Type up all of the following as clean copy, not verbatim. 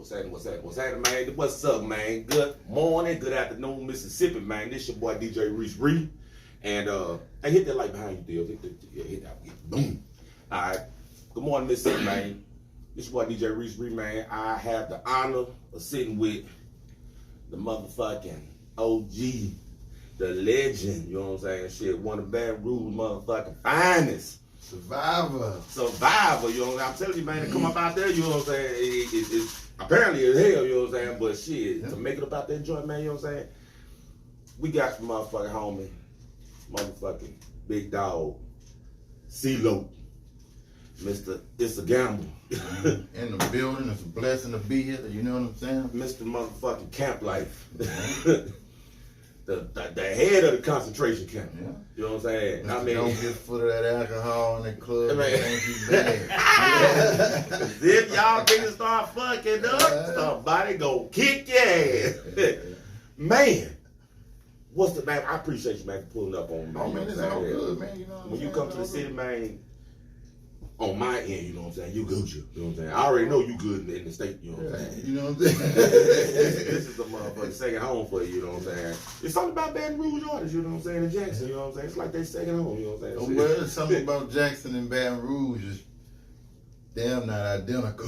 What's happening, man? What's up, man? Good morning, good afternoon, Mississippi, man. This your boy DJ Reese Reed. And hey, hit that light behind you, Dale. Hit that. Boom. Alright. Good morning, Mississippi, man. This your boy DJ Reese Reed, man. I have the honor of sitting with the motherfucking OG, the legend, you know what I'm saying? Shit, one of the Baton Rouge motherfucking finest. Survivor, you know what I'm telling you, man, to come up out there, you know what I'm saying? It's apparently it's hell, you know what I'm saying? But shit, to make it up out that joint, man, you know what I'm saying? We got some motherfucking homie, motherfucking Bigg Dawg C Loc. Mr. It's a Gamble. In the building, it's a blessing to be here, you know what I'm saying? Mr. motherfucking Camp Life. The head of the concentration camp. Yeah. You know what I'm saying? I mean, don't get full of that alcohol in the club. Man. It ain't too bad. If y'all niggas start fucking up, somebody go kick your ass. Man, what's the man? I appreciate you, man, for pulling up on me. Oh, man, it's all good, man. You know when you come to the city, man, on my end, you know what I'm saying? You good, you know what I'm saying? I already know you good in the state, you know what I'm saying? You know what I'm saying? This is the motherfucking second home for you, you know what I'm saying? It's something about Baton Rouge artists, you know what I'm saying, in Jackson, you know what I'm saying? It's like they second home, you know what I'm saying? Well, there's something about Jackson and Baton Rouge is damn not identical.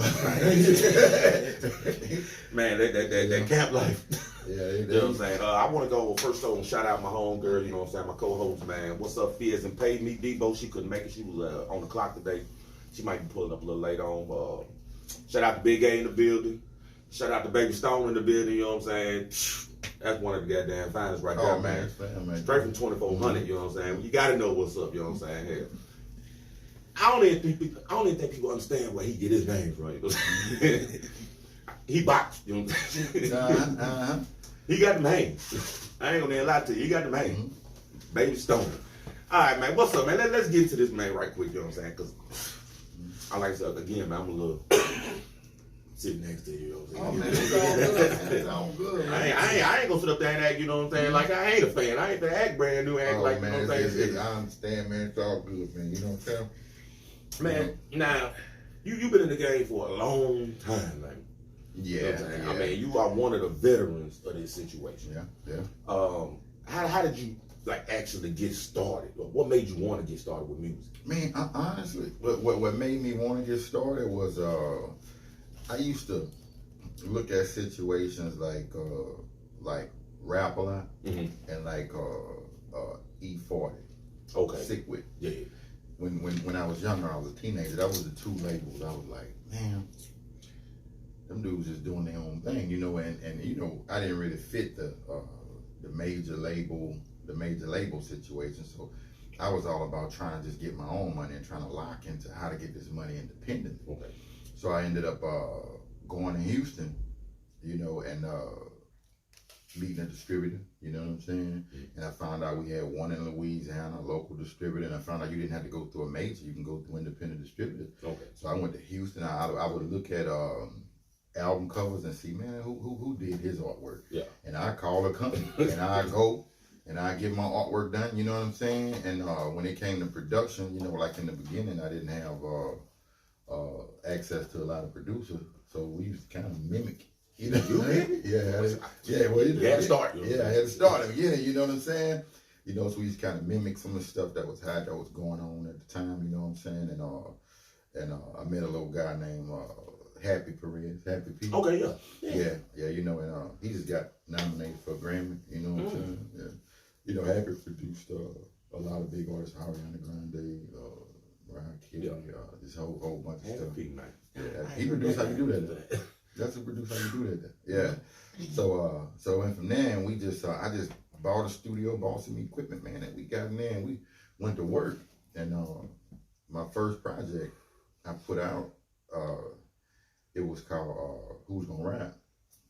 Man, that camp life. Yeah, you know what I'm saying? I want to go first and shout out my home girl, you know what I'm saying, my co-host, man. What's up, Fizz and Paid Me Debo? She couldn't make it. She was on the clock today. She might be pulling up a little later on. Shout out to Big A in the building. Shout out to Baby Stone in the building, you know what I'm saying? That's one of the goddamn finest right there, man. Straight from 2400, you know what I'm saying? You got to know what's up, you know what I'm saying? Hell, I don't even think people understand where he get his name from. You know? He boxed, you know what I'm saying? He got them hands. I ain't gonna lie to you. He got them hands. Baby Stone. All right, man. What's up, man? Let's get to this, man, right quick. You know what I'm saying? Because I like to say, again, man, I'm a little sitting next to you. You know what I'm saying? It's all good. Man. I ain't gonna sit up there and act, you know what I'm saying? Like I ain't a fan. I ain't gonna act brand new, act like, man, you know what I'm saying? I understand, man. It's all good, man. You know what I'm saying? Man, now, you've been in the game for a long time, man. Yeah, you know what I'm saying? I mean, you are one of the veterans of this situation. Yeah. How did you actually get started? Or what made you want to get started with music? Man, honestly, what made me want to get started was I used to look at situations like Rap a Lot and like E40. Okay. Sick With. Yeah. When I was younger, I was a teenager. That was the two labels. I was like, man, them dudes just doing their own thing, you know, and you know, I didn't really fit the major label situation. So I was all about trying to just get my own money and trying to lock into how to get this money independently. Okay. So I ended up going to Houston, you know, and meeting a distributor, you know what I'm saying? And I found out we had one in Louisiana, a local distributor, and I found out you didn't have to go through a major, you can go through independent distributors. Okay. So I went to Houston. I would look at album covers and see, man, who did his artwork? Yeah. And I call a company and I go and I get my artwork done, you know what I'm saying? And when it came to production, you know, like in the beginning, I didn't have access to a lot of producers, so we used to kind of mimic. You know, well, you had to start. Yeah, I had to start at the beginning, you know what I'm saying? You know, so we used to kind of mimic some of the stuff that was hot, that was going on at the time, you know what I'm saying? And I met a little guy named Happy Perez, Happy P. Okay, yeah, you know, and he just got nominated for a Grammy, you know what I'm saying? Yeah. You know, Happy produced a lot of big artists, Ariana Grande, Mariah Carey, this whole bunch of stuff. Happy, man. Yeah, he produced How You Do That. That's who produced How You Do That. Yeah. So and from there, we just I just bought a studio, bought some equipment, man, and we got in there and we went to work. And my first project I put out, it was called Who's Gonna Rap?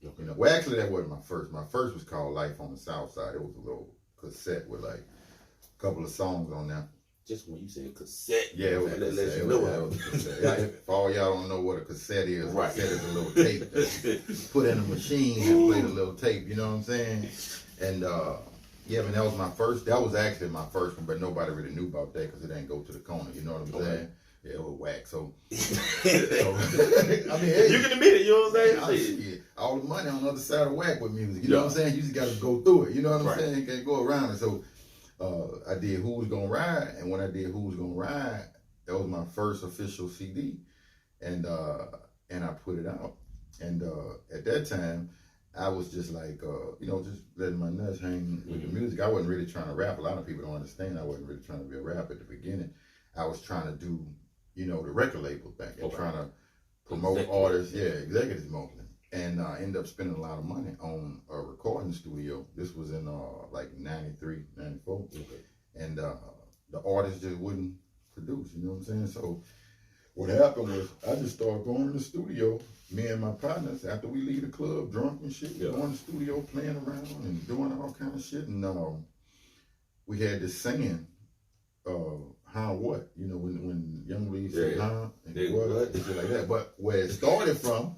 Okay. You know, well, actually that wasn't my first. My first was called Life on the South Side. It was a little cassette with like a couple of songs on there. Just when you said cassette, yeah, it was a cassette. It was a cassette. If all y'all don't know what a cassette is, right. A cassette is a little tape that you put in a machine and play the little tape. You know what I'm saying? And yeah, man, that was my first. That was actually my first one, but nobody really knew about that because it didn't go to the corner. You know what I'm saying? Yeah, it was whack. So, I I mean, hey, you can admit it. You know what I'm saying? shit, all the money on the other side of whack with music. You know what I'm saying? You just got to go through it. You know what I'm saying? You can't go around it. So, I did Who Was Gonna Ride, and when I did Who Was Gonna Ride, that was my first official CD, and I put it out. And at that time, I was just like, just letting my nuts hang with the music. I wasn't really trying to rap. A lot of people don't understand. I wasn't really trying to be a rapper at the beginning. I was trying to do, the record label thing and trying to promote artists. Yeah, executives mostly. And I ended up spending a lot of money on a recording studio. This was in like 93, 94. Okay. And the artists just wouldn't produce, you know what I'm saying? So what happened was I just started going to the studio, me and my partners, after we leave the club, drunk and shit, going to the studio, playing around and doing all kind of shit. And we had this saying, how what? When young ladies say how and what, and shit like that. But where it started from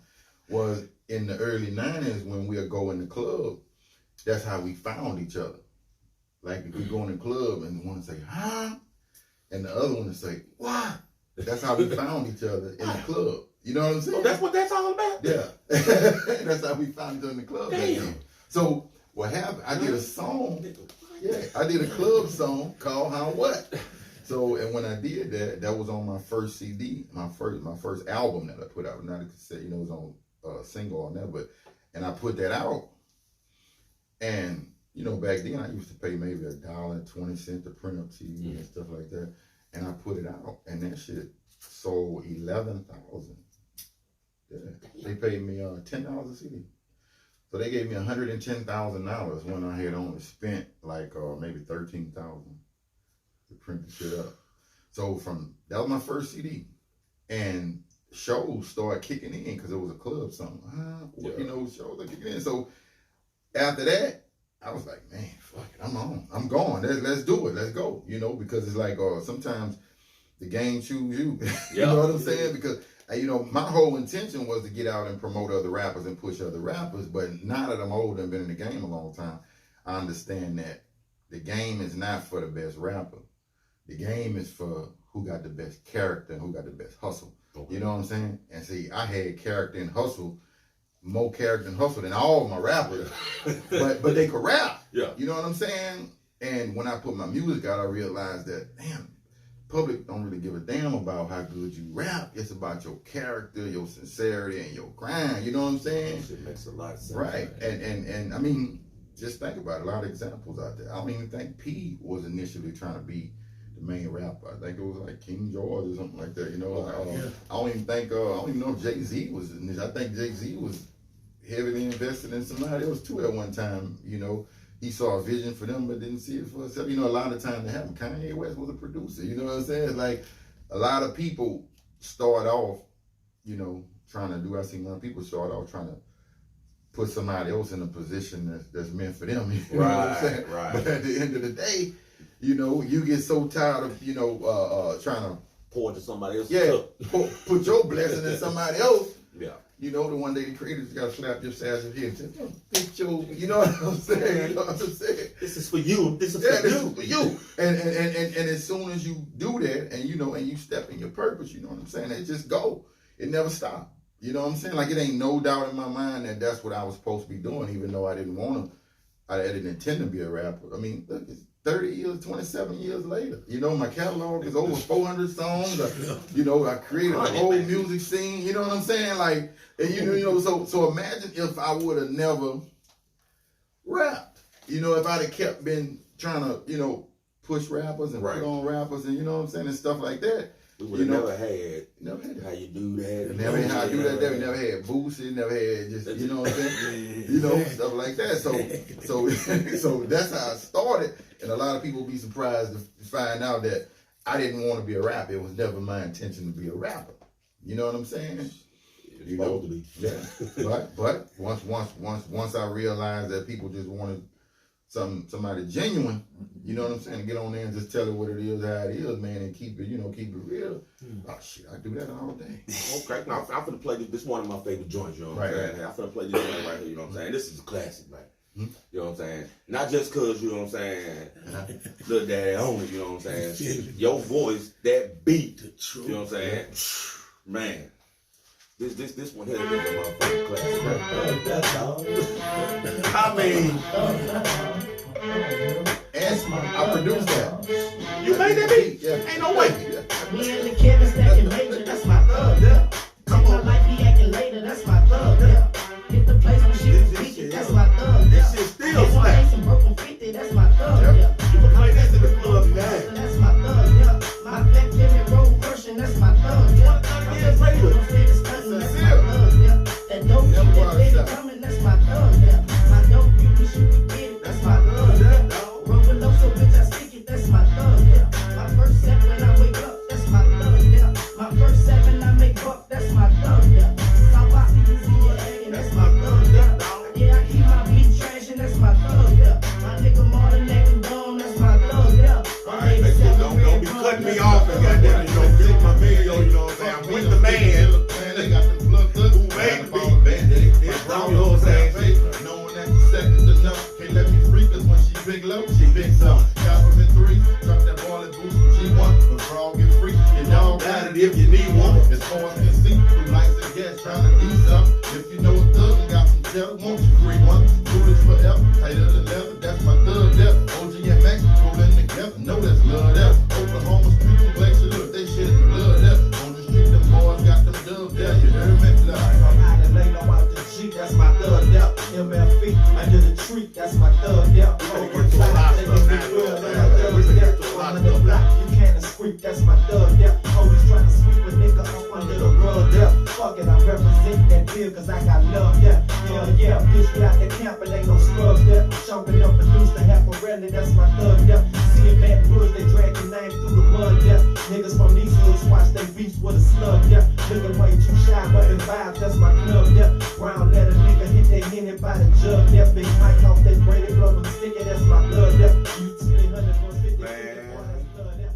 was in the early 90s when we'd go in the club, that's how we found each other. Like if we go in the club and one say, huh? And the other one would say, what? That's how we found each other in the club. You know what I'm saying? Oh, that's what that's all about? Yeah. That's how we found each other in the club. Damn. So what happened, I did a song. Yeah, I did a club song called How What? So, and when I did that, that was on my first CD, my first album that I put out. Not a cassette, it was on a single on that, and I put that out. And, back then I used to pay maybe $1.20 to print up CD and stuff like that. And I put it out, and that shit sold 11,000. Yeah, they paid me $10 a CD. So they gave me $110,000 when I had only spent like maybe $13,000 to print the shit up. So that was my first CD, and shows started kicking in because it was a club song. Shows are kicking in. So after that, I was like, man, fuck it, I'm going. Let's do it. Let's go. Because it's like sometimes the game choose you. You know what I'm saying? Because my whole intention was to get out and promote other rappers and push other rappers. But now that I'm older and been in the game a long time, I understand that the game is not for the best rapper. The game is for who got the best character and who got the best hustle. Okay. You know what I'm saying? And see, I had character and hustle, more character and hustle than all of my rappers, but they could rap. Yeah. You know what I'm saying? And when I put my music out, I realized that, damn, public don't really give a damn about how good you rap. It's about your character, your sincerity, and your grind. You know what I'm saying? It makes a lot of sense. Right. And I mean, just think about it. A lot of examples out there. I don't even think P was initially trying to be the main rapper. I think it was like King George or something like that. I don't even think, I don't even know if Jay-Z was in this. I think Jay-Z was heavily invested in somebody else too at one time. He saw a vision for them but didn't see it for himself. A lot of times that happened. Kanye West was a producer. You know what I'm saying? Like a lot of people start off, trying to do. I seen a lot of people start off trying to put somebody else in a position that's meant for them. You know what I'm saying? Right. But at the end of the day, you get so tired of, trying to pour to somebody else. Yeah, put your blessing in somebody else. Yeah. The one day the creators got to slap your ass in here and say, you know what I'm saying? You know what I'm saying? This is for you. This is for you. And as soon as you do that and you step in your purpose, you know what I'm saying? It just go. It never stop. You know what I'm saying? Like it ain't no doubt in my mind that that's what I was supposed to be doing, even though I didn't want to. I didn't intend to be a rapper. I mean, look, it's 30 years, 27 years later. My catalog is over 400 songs. I created a whole music scene. You know what I'm saying? Like, and so imagine if I would have never rapped. If I'd have kept been trying to, push rappers and put on rappers and, you know what I'm saying, and stuff like that. We would have never had how you do that. Never had how I do that. We never had Boosie. Never had just, you know what I'm saying? Stuff like that. So that's how I started. And a lot of people be surprised to find out that I didn't want to be a rapper. It was never my intention to be a rapper. You know what I'm saying? It's supposed to be. Yeah. But once I realized that people just wanted somebody genuine, you know what I'm saying, get on there and just tell it what it is, how it is, man, and keep it real. Oh shit, I do that all day. Okay, now I'm finna play this. This is one of my favorite joints, you know what I'm saying? I'm finna play this one right here, you know what I'm saying? This is a classic, man. You know what I'm saying? Not just cause, you know what I'm saying, little daddy on it, you know what I'm saying? Your voice, that beat, you know what I'm saying? Man. This one here is a motherfucking classic. I mean, I produced that. you made that beat? Yeah. Ain't no way. Me and the Kevin stacking major, that's my thug, yeah. Come on, like he acting later, that's my thug, yeah. Hit the place when she was weak, that's my thug, yeah. This shit still slap. Some broken 50, that's my thug, yeah. You can play this in the club now. That's my thug, yeah. My back limit road version, that's my thug, yeah. 30 years later. That's my thug, yeah. That dope you that baby coming, that's my thug, yeah. My dope you wish you could get it, that's my thug, yeah. Rolling low so bitch I stick it, that's my thug, yeah. My first step when I wake up, that's my thug, yeah. My first seven I make buck, that's my thug, yeah. South Boston, you see your egg, and that's my thug, yeah. Yeah, I keep my beat trash, and that's my thug, yeah. My nigga Martin and Dumb, that's my thug, yeah. Alright, don't be cutting me off and goddamn, you know, get my video, you know what I'm saying? I'm with the man. They got the plug Who made the beat? It's You know what I'm saying? knowing that the second's enough. Can't let me freak us when she big low, she big some. Compliment 3, drop that ball and boost from G1. But frog get free, your dog got it if you need one. As far as can see, who likes to guess, trying to be something. If you know a thug and got some cheddar, won't you free one? Do this forever, tighter than leather, that's my thug there. OG and Max rolling together, know that's love there. Oklahoma street and Glacier, look, they shit in blood there. On the street, them boys got them dubs there, you heard me? That's my thug, yeah. MFE, under the tree, that's my thug, yeah. Under the block, you can't squeak, that's my thug, yeah. Always trying to sweep a nigga up under the rug, yeah. Fuck it, I represent that deal, cause I got love, yeah. Yeah, bitch, we out the camp and ain't no scrubs, yeah. Chopping up and loose to half a rally, that's my thug, yeah. Seeing bad woods, they drag your name through the mud, yeah. Niggas from these hoods watch they beats with a slug, yeah. Nigga way too shy, but them vibes, that's my club, yeah. Brown letter nigga hit they Henny by the jug, yeah. Big Mike off that braided glove and sticky, that's my blood, yeah. You 300 for 50,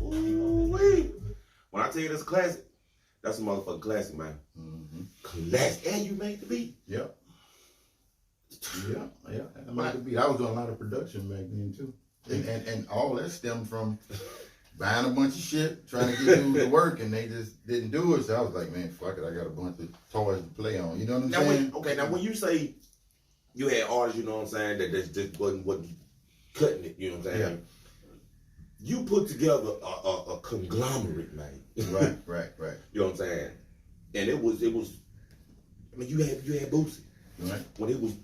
Ooh-wee. When I tell you this classic, that's a motherfucking classic, man. Classic. And you made the beat. Yep. Yeah. I made the beat. I was doing a lot of production back then too. And all that stemmed from buying a bunch of shit, trying to get dudes to work, and they just didn't do it. So I was like, man, fuck it. I got a bunch of toys to play on. You know what I'm saying? Now when you say you had artists, you know what I'm saying, that just wasn't cutting it, you know what I'm saying? Yeah. You put together a conglomerate, man. Right. You know what I'm saying? And it was. I mean, you had Boosie. Right. When it was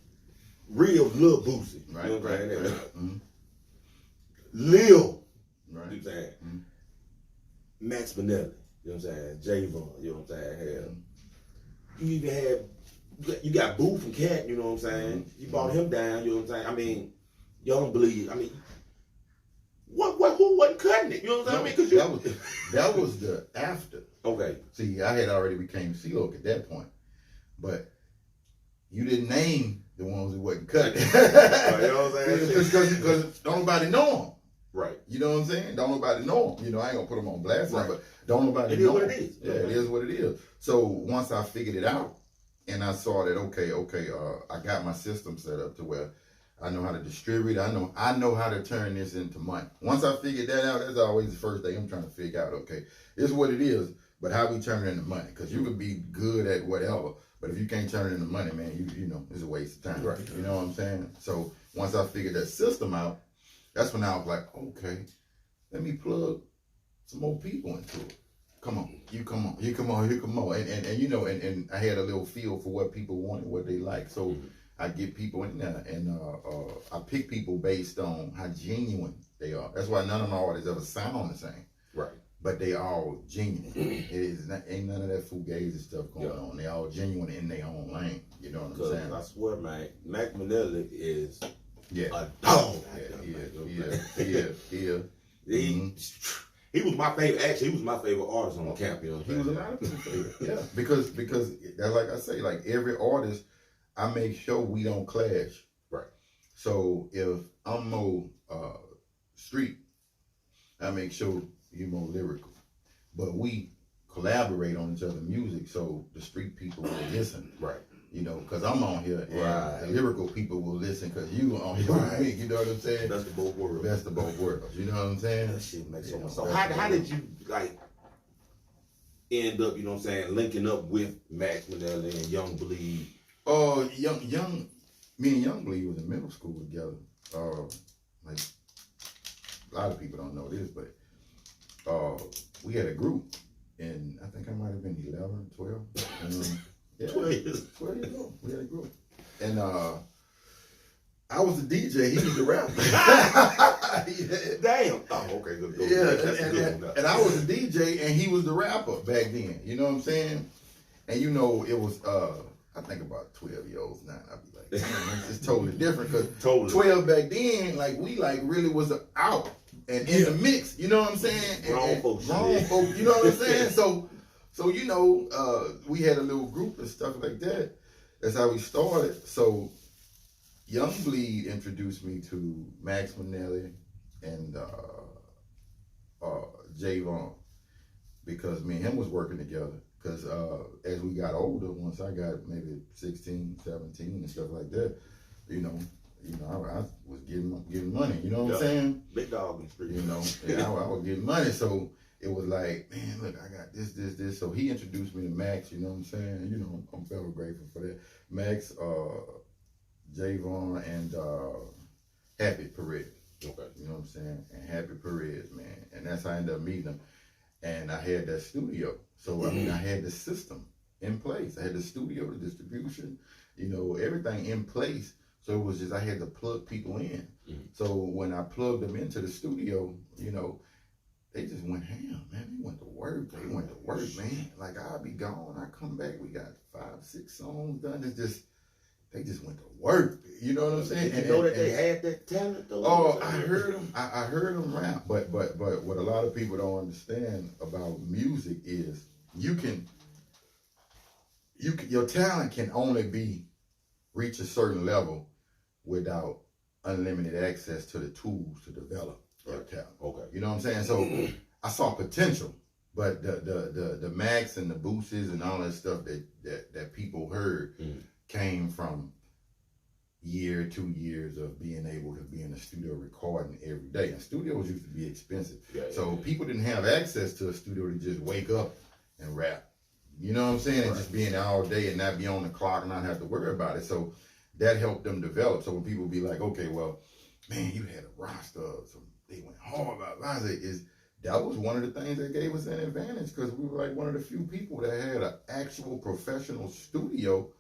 real Lil Boosie. Right. You know what I'm saying? Mm-hmm. Lil. Right. You know what I'm saying? Mm-hmm. Max Manelli. You know what I'm saying? Javon. You know what I'm saying? Hell. You even had. You got Boo from Cat. You know what I'm saying? You brought him down. You know what I'm saying? I mean, y'all don't believe. I mean. Who wasn't cutting it? You know what I'm saying? That was the after. Okay. See, I had already became C Loc at that point, but you didn't name the ones who wasn't cutting. You know what I'm saying? Because don't nobody know them. Right. You know what I'm saying? Don't nobody know them. You know, I ain't gonna put them on blast, right. But don't nobody it know is what them. it is. Yeah, it is what it is. So once I figured it out, and I saw that I got my system set up to where I know how to distribute. I know how to turn this into money. Once I figured that out, that's always the first thing I'm trying to figure out. Okay, it's what it is, but how we turn it into money? Because you could be good at whatever, but if you can't turn it into money, man, you know, it's a waste of time. Right. You know what I'm saying? So once I figured that system out, that's when I was like, okay, let me plug some more people into it. Come on. And you know, and I had a little feel for what people wanted, what they like. So I get people in there, and I pick people based on how genuine they are. That's why none of my artists ever sound the same. Right. But they all genuine. Ain't none of that fugazi stuff going on. They all genuine in their own lane. You know what I'm saying? I swear, man, Mac Manelli is a dog. He was my favorite. Actually, he was my favorite artist on the camp. You know, he was a lot of people's favorite. Yeah, because that's like I say, like every artist, I make sure we don't clash. Right. So if I'm more street, I make sure you're more lyrical. But we collaborate on each other's music, so the street people will listen. Right. You know, because I'm on here, and Right. the lyrical people will listen because you on here with me. You know what I'm saying? Best of both worlds. Best of both worlds. You know what I'm saying? That shit makes so You much know, sense. best of How both did you like end up, you know what I'm saying, linking up with Max Manelli and Young Bleed? Oh, me and Young Bleed was in middle school together. Like a lot of people don't know this, but we had a group, and I think I might have been 11, 12. Yeah, 12 years. 12 years old. We had a group, and I was the DJ. He was the rapper. Yeah. Damn. Oh, okay, good. Yeah, That's a good one. and I was the DJ, and he was the rapper back then. You know what I'm saying? And you know, it was I think about 12-year-olds now. I'd be like, damn, it's totally different because Totally. 12 back then, like we like really was out and in the mix. You know what I'm saying? Grown folks. Grown folks. You know what I'm saying? So you know, we had a little group and stuff like that. That's how we started. So Young Bleed introduced me to Max Manelli and Javon, because me and him was working together. Because as we got older, once I got maybe 16, 17 and stuff like that, you know, I was getting money. You know what I'm saying? Bigg Dawg in the street. You know, yeah, I was getting money. So it was like, man, look, I got this. So he introduced me to Max. You know what I'm saying? You know, I'm very grateful for that. Max, Javon, and Happy Perez. Okay. You know what I'm saying? And Happy Perez, man. And that's how I ended up meeting him. And I had that studio. So, I mean, I had the system in place. I had the studio, the distribution, you know, everything in place. So it was just, I had to plug people in. Mm-hmm. So when I plugged them into the studio, you know, they just went ham, man. They went to work. They went to work, man. Like, I'll be gone. I come back. We got 5, 6 songs done. It's just, they just went to work. You know what I'm saying? Did you know that they had that talent though? Oh, I heard them. I heard them rap, but what a lot of people don't understand about music is your talent can only reach a certain level without unlimited access to the tools to develop your talent. Okay. You know what I'm saying? So I saw potential, but the Max and the boosters and all that stuff that people heard came from 2 years of being able to be in the studio recording every day. And studios used to be expensive. So people didn't have access to a studio to just wake up and rap. You know what I'm saying? And just being there all day and not be on the clock and not have to worry about it. So that helped them develop. So when people be like, okay, well, man, you had a roster, so they went hard about Liza, that was one of the things that gave us an advantage, because we were like one of the few people that had an actual professional studio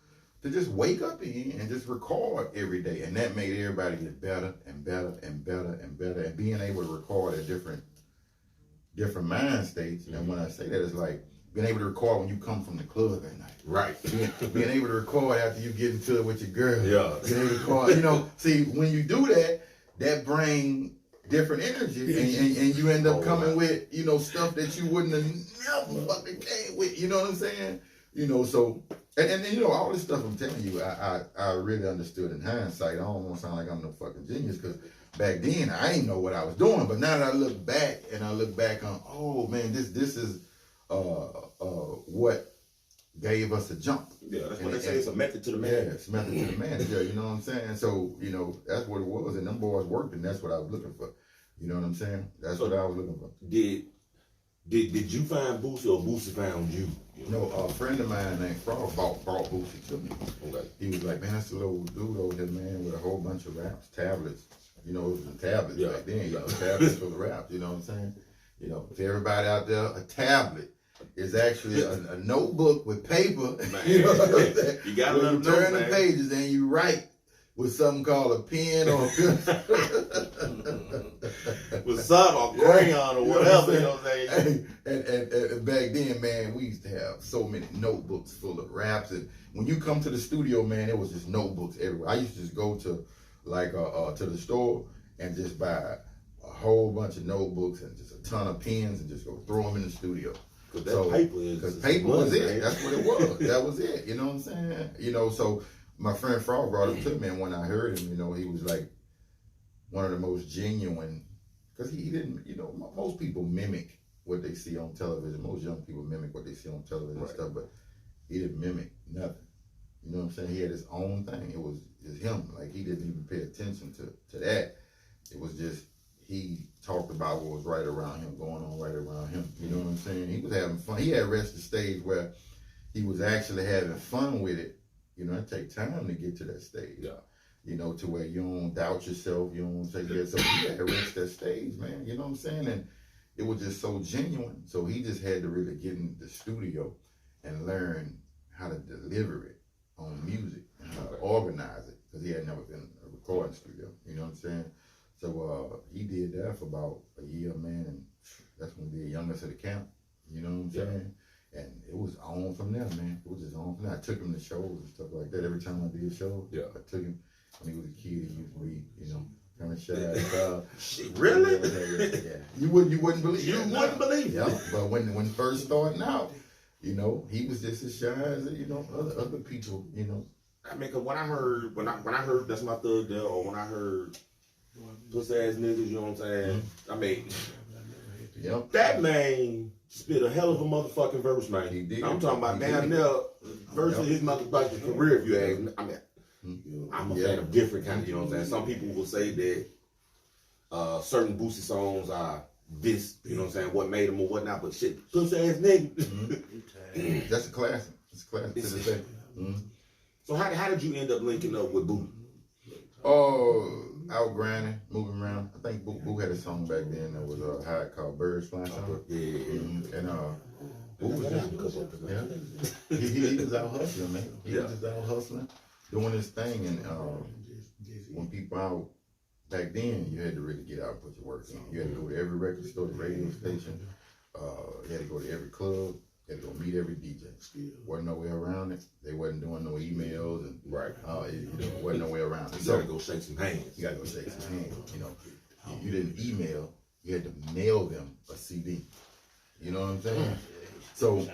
to just wake up in and just record every day. And that made everybody get better and better and better and better. And being able to record at different mind states. And when I say that, it's like being able to record when you come from the club at night. Right. Being able to record after you get into it with your girl. Yeah. Being able to record, you know, see, when you do that, that brings different energy, and you end up coming with, you know, stuff that you wouldn't have never fucking came with. You know what I'm saying? You know, so and you know, all this stuff I'm telling you, I really understood in hindsight. I don't want to sound like I'm no fucking genius, because back then I didn't know what I was doing. But now that I look back on, oh man, this is what gave us a jump. Yeah, that's what they say. It's a method to the man. Yeah, it's a method to the man. Yeah, you know what I'm saying? So, you know, that's what it was. And them boys worked, and that's what I was looking for. You know what I'm saying? That's what I was looking for. Did you find Boosie, or Boosie found you? No, a friend of mine named Frog brought Boosie to me. Okay. He was like, man, that's a little dude over there, man, with a whole bunch of raps, tablets. You know, it was the tablets back then. You know, tablets full of raps. You know what I'm saying? You know, to everybody out there, a tablet is actually a notebook with paper. Man. You know what I'm saying? You gotta let them know, turn man. the pages and you write with something called a pen or a pencil. With something, or crayon, or whatever, you know what I'm saying? And back then, man, we used to have so many notebooks full of raps. And when you come to the studio, man, it was just notebooks everywhere. I used to just go to to the store and just buy a whole bunch of notebooks and just a ton of pens and just go throw them in the studio. Because paper was it. That's what it was. That was it. You know what I'm saying? You know, so my friend Frog brought him to me, and when I heard him, you know, he was like one of the most genuine, because he didn't, you know, most people mimic what they see on television. Most young people mimic what they see on television and stuff, but he didn't mimic nothing. You know what I'm saying? He had his own thing. It was just him. Like, he didn't even pay attention to that. It was just, he talked about what was right around him, going on right around him. You know what I'm saying? He was having fun. He had reached the stage where he was actually having fun with it. You know, it takes time to get to that stage. Yeah. You know, to where you don't doubt yourself, you don't take yourself. He had reached that stage, man. You know what I'm saying? And it was just so genuine. So he just had to really get in the studio and learn how to deliver it on music and how to organize it, because he had never been in a recording studio. You know what I'm saying? So he did that for about a year, man, and that's when we did Youngest of the Camp. You know what I'm saying? And it was on from there, man. It was just on from there. I took him to shows and stuff like that. Every time I did shows, I took him. When he was a kid, he used to be, you know, kind of shy. Really? Yeah. You wouldn't believe. You wouldn't believe. Yeah. But when first starting out, you know, he was just as shy as, you know, other people, you know. I mean, cause when I heard That's My Thug there, or when I heard Pussy Ass Niggas, you know what I'm saying? I mean, that man spit a hell of a motherfucking verse, man. He did. I'm talking about down there versus his motherfucking career, if you ask me. I mean, I'm a fan of different kind of, you know what I'm saying? Some people will say that certain Boosie songs are this, you know what I'm saying, what made them or whatnot, but shit, Pussy Ass Niggas. That's a classic. It's a classic to this day. So how did you end up linking up with Boo? Out grinding, moving around. I think Boo had a song back then that was called Birds Flying Song. And Boo was just, he was out hustling, man. He was just out hustling, doing his thing. And when people out back then, you had to really get out and put your work in. You had to go to every record store, the radio station. You had to go to every club. You had to go meet every DJ. Wasn't no way around it. They wasn't doing no emails and wasn't no way around it. You gotta go shake some hands. You gotta go shake some hands. You know, you didn't email. You had to mail them a CD. You know what I'm saying? So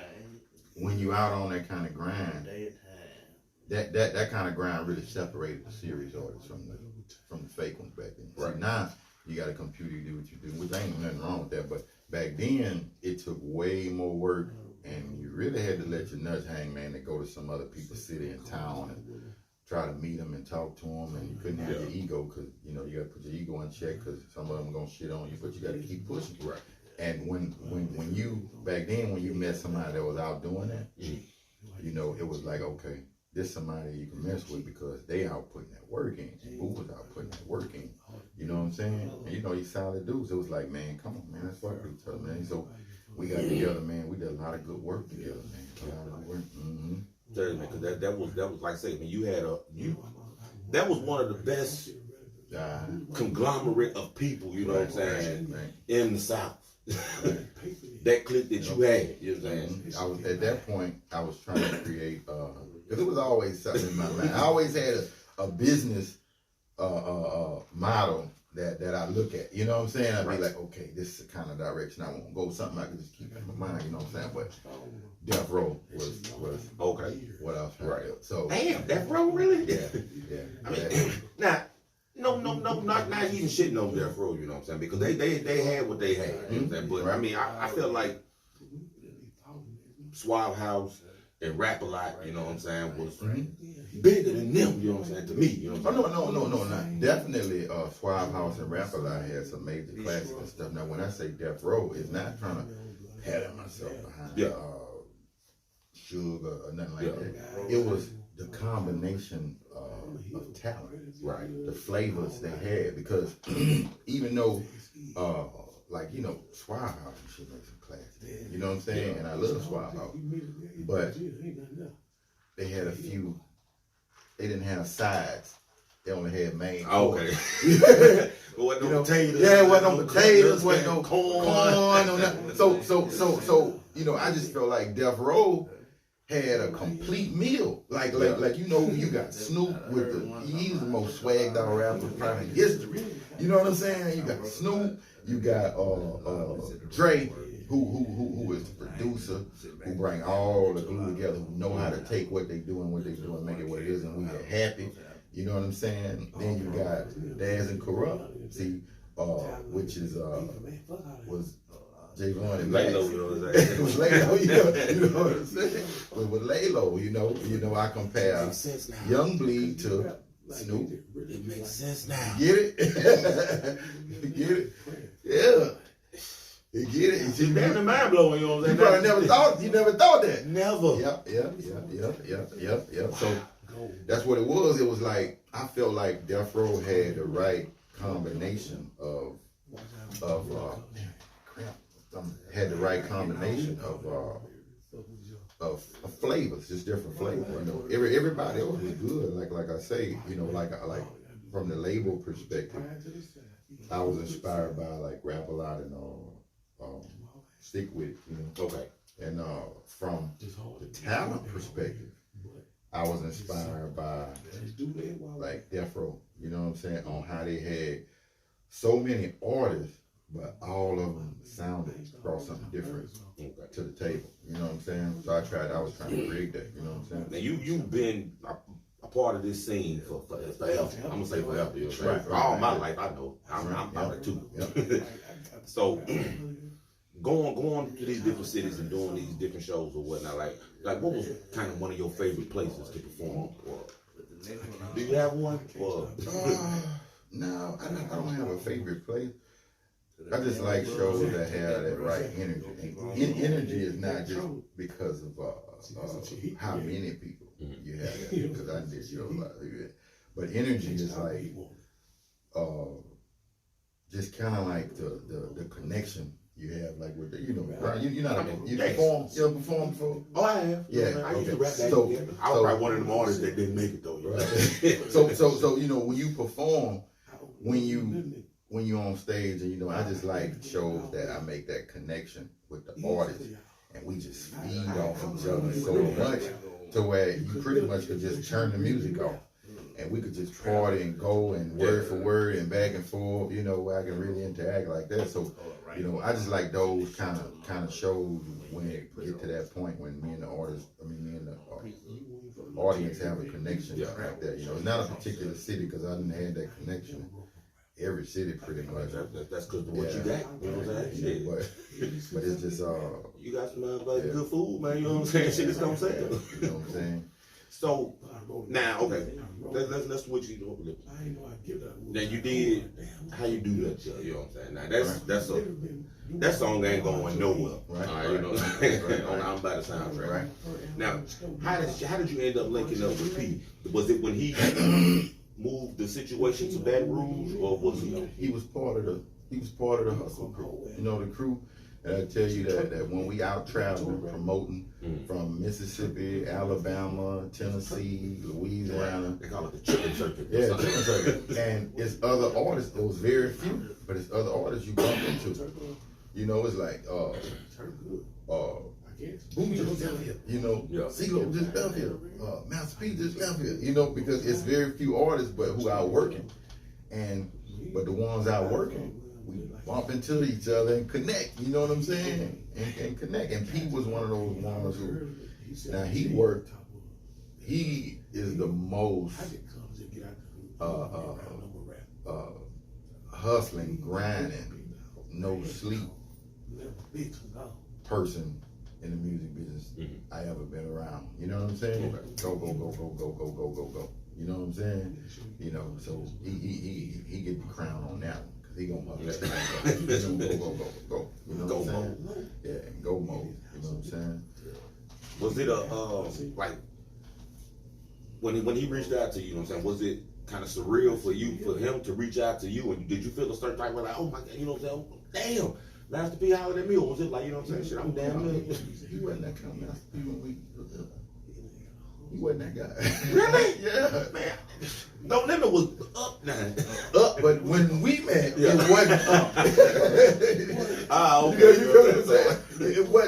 when you out on that kind of grind, that kind of grind really separated the serious artists from the fake ones back then. Right. See, now you got a computer, you do what you do, which ain't nothing wrong with that. But back then it took way more work. And you really had to let your nuts hang, man, to go to some other people's city and town and try to meet them and talk to them. And you couldn't have your ego, because, you know, you got to put your ego in check, because some of them going to shit on you, but you got to keep pushing. Right. And when you, back then, when you met somebody that was out doing that, you know, it was like, okay, this somebody you can mess with because they out putting that work in. Who was out putting that work in? You know what I'm saying? And you know, these solid dudes, it was like, man, come on, man, let's fuck with each other, man. So we got together, man. We did a lot of good work together, man. A lot of good work. Because that was like I said, when you had that was one of the best conglomerate of people, you know what I'm saying, in the South. That clique that you had, you know what I'm saying? At that point, I was trying to create, because it was always something in my mind. I always had a business model that I look at, you know what I'm saying? I'd be like, okay, this is the kind of direction I want to go, something I can just keep in my mind, you know what I'm saying? But Death Row was okay. What I was trying to do. So damn, Death Row really? Yeah. I mean, no, not even shitting on Death Row, you know what I'm saying? Because they had what they had, you know what I'm saying? But I mean, I feel like Suave House and Rap A Lot, you know what I'm saying, was bigger than them, you know what I'm saying, to me, you know what I'm saying? No, not. Definitely Suave House and Rap A Lot had some major classics and stuff. Now, when I say Death Row, it's not trying to pat myself behind Sugar or nothing like that. It was the combination of talent, the flavors they had, because even though, like, you know, Suave House should make some classics, you know what I'm saying? And I love Suave House, but they had a few. They didn't have sides. They only had main course. Okay. Wasn't no potatoes. Yeah, wasn't no potatoes. Wasn't no corn. No nothing. So you know, I just felt like Death Row had a complete meal. Like you know, you got Snoop with he's the most swagged out rapper probably in history. You know what I'm saying? You got Snoop. You got Dre. Who is the producer, who bring all the glue together, who know how to take what they do and make it what it is, and we are happy. You know what I'm saying? Then you got Daz and Corrupt, see, which is was Javon and Lay Max. low, you know what I'm saying? It was Lalo, you know what I'm saying? But with Lalo, you know, I compare Makes sense now. Young Bleed to Snoop. It makes sense now. Get it? You get it? Yeah. You get it? See, damn the mind blowing, you know what I'm You saying? probably never thought that. Never. Yep. So that's what it was. It was like, I felt like Death Row had the right combination of flavors, just different flavors. You know, everybody else was good. Like I say, you know, like from the label perspective, I was inspired by like Rap A Lot and Stick With It, you know. Okay. And from the talent perspective, I was inspired by like Death Row, you know what I'm saying, on how they had so many artists, but all of them brought something different to the table. You know what I'm saying? So I was trying to create that, you know what I'm saying? Now you've been a part of this scene for forever. I'm gonna say forever. You know what I'm saying? For all my life, I know. I'm about it too. Yep. So going to these different cities and doing these different shows or whatnot, like what was kind of one of your favorite places to perform? Or do you have one? Or No, I don't have a favorite place. I just like shows that have that right energy. And energy is not just because of how many people you have there, because I did shows like that. But energy is like just kind of like the connection you have, like with the, you know, right? You know what I mean? You perform before? Oh, I have. Yeah, I used to rap that. So I was probably one of them artists that didn't make it though. You know? Right. So you know, when you perform, when you on stage, and you know, I just like shows that I make that connection with the artist, and we just feed off each other so much to where you pretty much could just turn the music off, and we could just party and go and word for word and back and forth, you know, where I can really interact like that. So, you know, I just like those kind of shows when it get to that point when me and the audience have a connection like that. You know, it's not a particular city, because I didn't have that connection. Every city pretty much. That's because of what you got. You know what I'm saying? But it's just you got some good food, man. You know what I'm saying? Shit is what I'm saying. You know what I'm saying? So now, okay, let's switch it over. Now you did how you do that, you know what I'm saying? Now that song ain't going nowhere. Right. You know what I'm saying? I'm by the soundtrack. Right. Now, how did you end up linking up with P? Was it when he moved the situation to Baton Rouge, or was he? He was part of the hustle crew. You know, the crew. And I tell you that when we out traveling, promoting from Mississippi, Alabama, Tennessee, Louisiana. They call it the chicken circuit. Yeah, chicken circuit. And it's other artists. It was very few, but it's other artists you bump into. You know, it's like Boom just left here. You know, C Loc just left here. Master P just left here. You know, because it's very few artists, but who out working, but the ones out working, we bump into each other and connect, you know what I'm saying? And connect. And Pete was one of those ones who, now he is the most hustling, grinding, no sleep person in the music business I ever been around. You know what I'm saying? Go. You know what I'm saying? You know, so he get the crown on that one. He gonna go. You know what I'm saying? Yeah, go mode. You know what I'm saying? Was it like when he reached out to you? You know what I'm saying? Was it kind of surreal for him to reach out to you? And did you feel a certain type of like, oh my God, you know what I'm saying? Damn, Master P hollered at me, or was it like, you know what I'm saying? Shit, I'm damn good. He wasn't that kind of Master P when he wasn't that guy. Really? Yeah, man. No Limit was up now. Up, but when we met, it wasn't up. Okay. You know what I'm saying?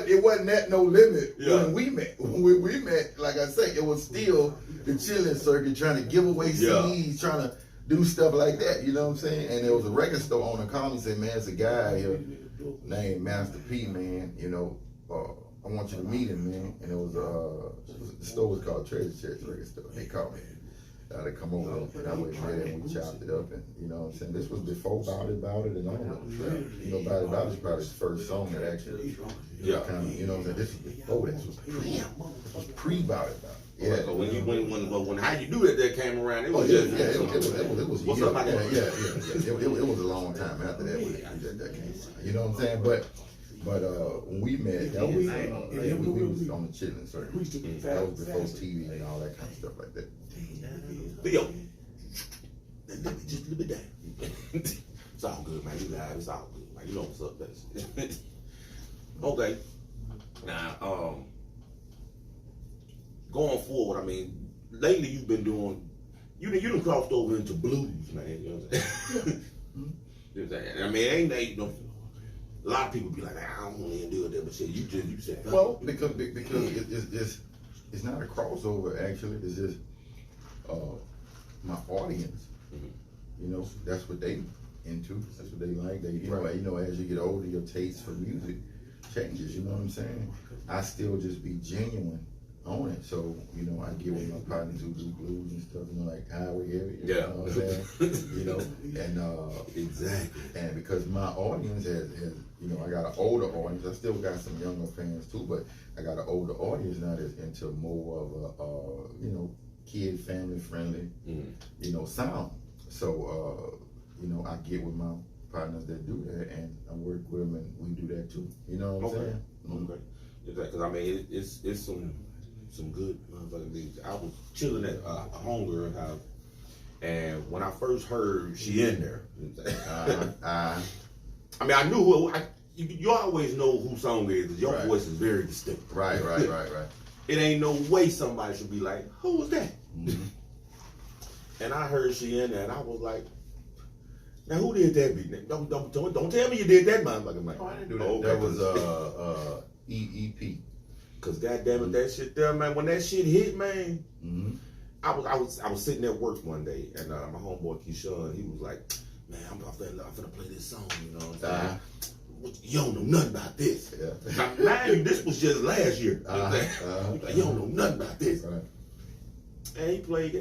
It wasn't at No Limit when we met. When we met, like I say, it was still the chilling circuit, trying to give away CDs, trying to do stuff like that. You know what I'm saying? And there was a record store owner called me and said, man, it's a guy here named Master P, man. You know, I want you to meet him, man. And it was the store was called Treasure Chest Record Store. They called me. to come over and I went there and we chopped it up, and you know what I'm saying. This was before Bout It and all that. You know, Bout It is probably his first song that actually, kind of, you know what I'm saying. This was before that. This was pre Bout It. Yeah. So when how you do that came around, it was it was what's up, it was a long time after that when that came around. You know what I'm saying? But when we met, that was we was on the chilling circuit. That was before TV and all that kind of stuff like that. Theo, let me just a little bit down. It's all good, man. You live, it's all good, man. You know what's up, that's okay. Now, going forward, I mean, lately you've been doing, you done crossed over into blues, man. You know what I'm saying? I mean, ain't no. A lot of people be like, I don't want to do it, but shit, you said. Well, because it's not a crossover actually. It's just my audience. You know, that's what they into. That's what they like. They you know, as you get older, your taste for music changes. You know what I'm saying? I still just be genuine on it. So, you know, I get with my partners who do blues and stuff, you know, like Highway Area. You know what I'm saying? You know, and exactly. And because my audience has, you know, I got an older audience. I still got some younger fans too, but I got an older audience now that's into more of a, you know, kid, family friendly, you know, sound. So, you know, I get with my partners that do that, and I work with them, and we do that too. You know what I'm saying? Okay. Because I mean, it's some good motherfucking music. I was chilling at a homegirl house, and when I first heard she in there, I mean, I knew who. You always know who song it is. 'Cause your voice is very distinct. Right. It ain't no way somebody should be like, who was that? And I heard she in there, and I was like, now who did that beat? Don't tell me you did that, motherfucker, man. Oh, I didn't do that. That was EEP. Cause goddamn it, that shit there, man. When that shit hit, man, I was sitting at work one day, and my homeboy Keyshawn, he was like, man, I'm finna play this song, you know what I'm saying? You don't know nothing about this. Now, man, this was just last year. He's like, you don't know nothing about this. And he played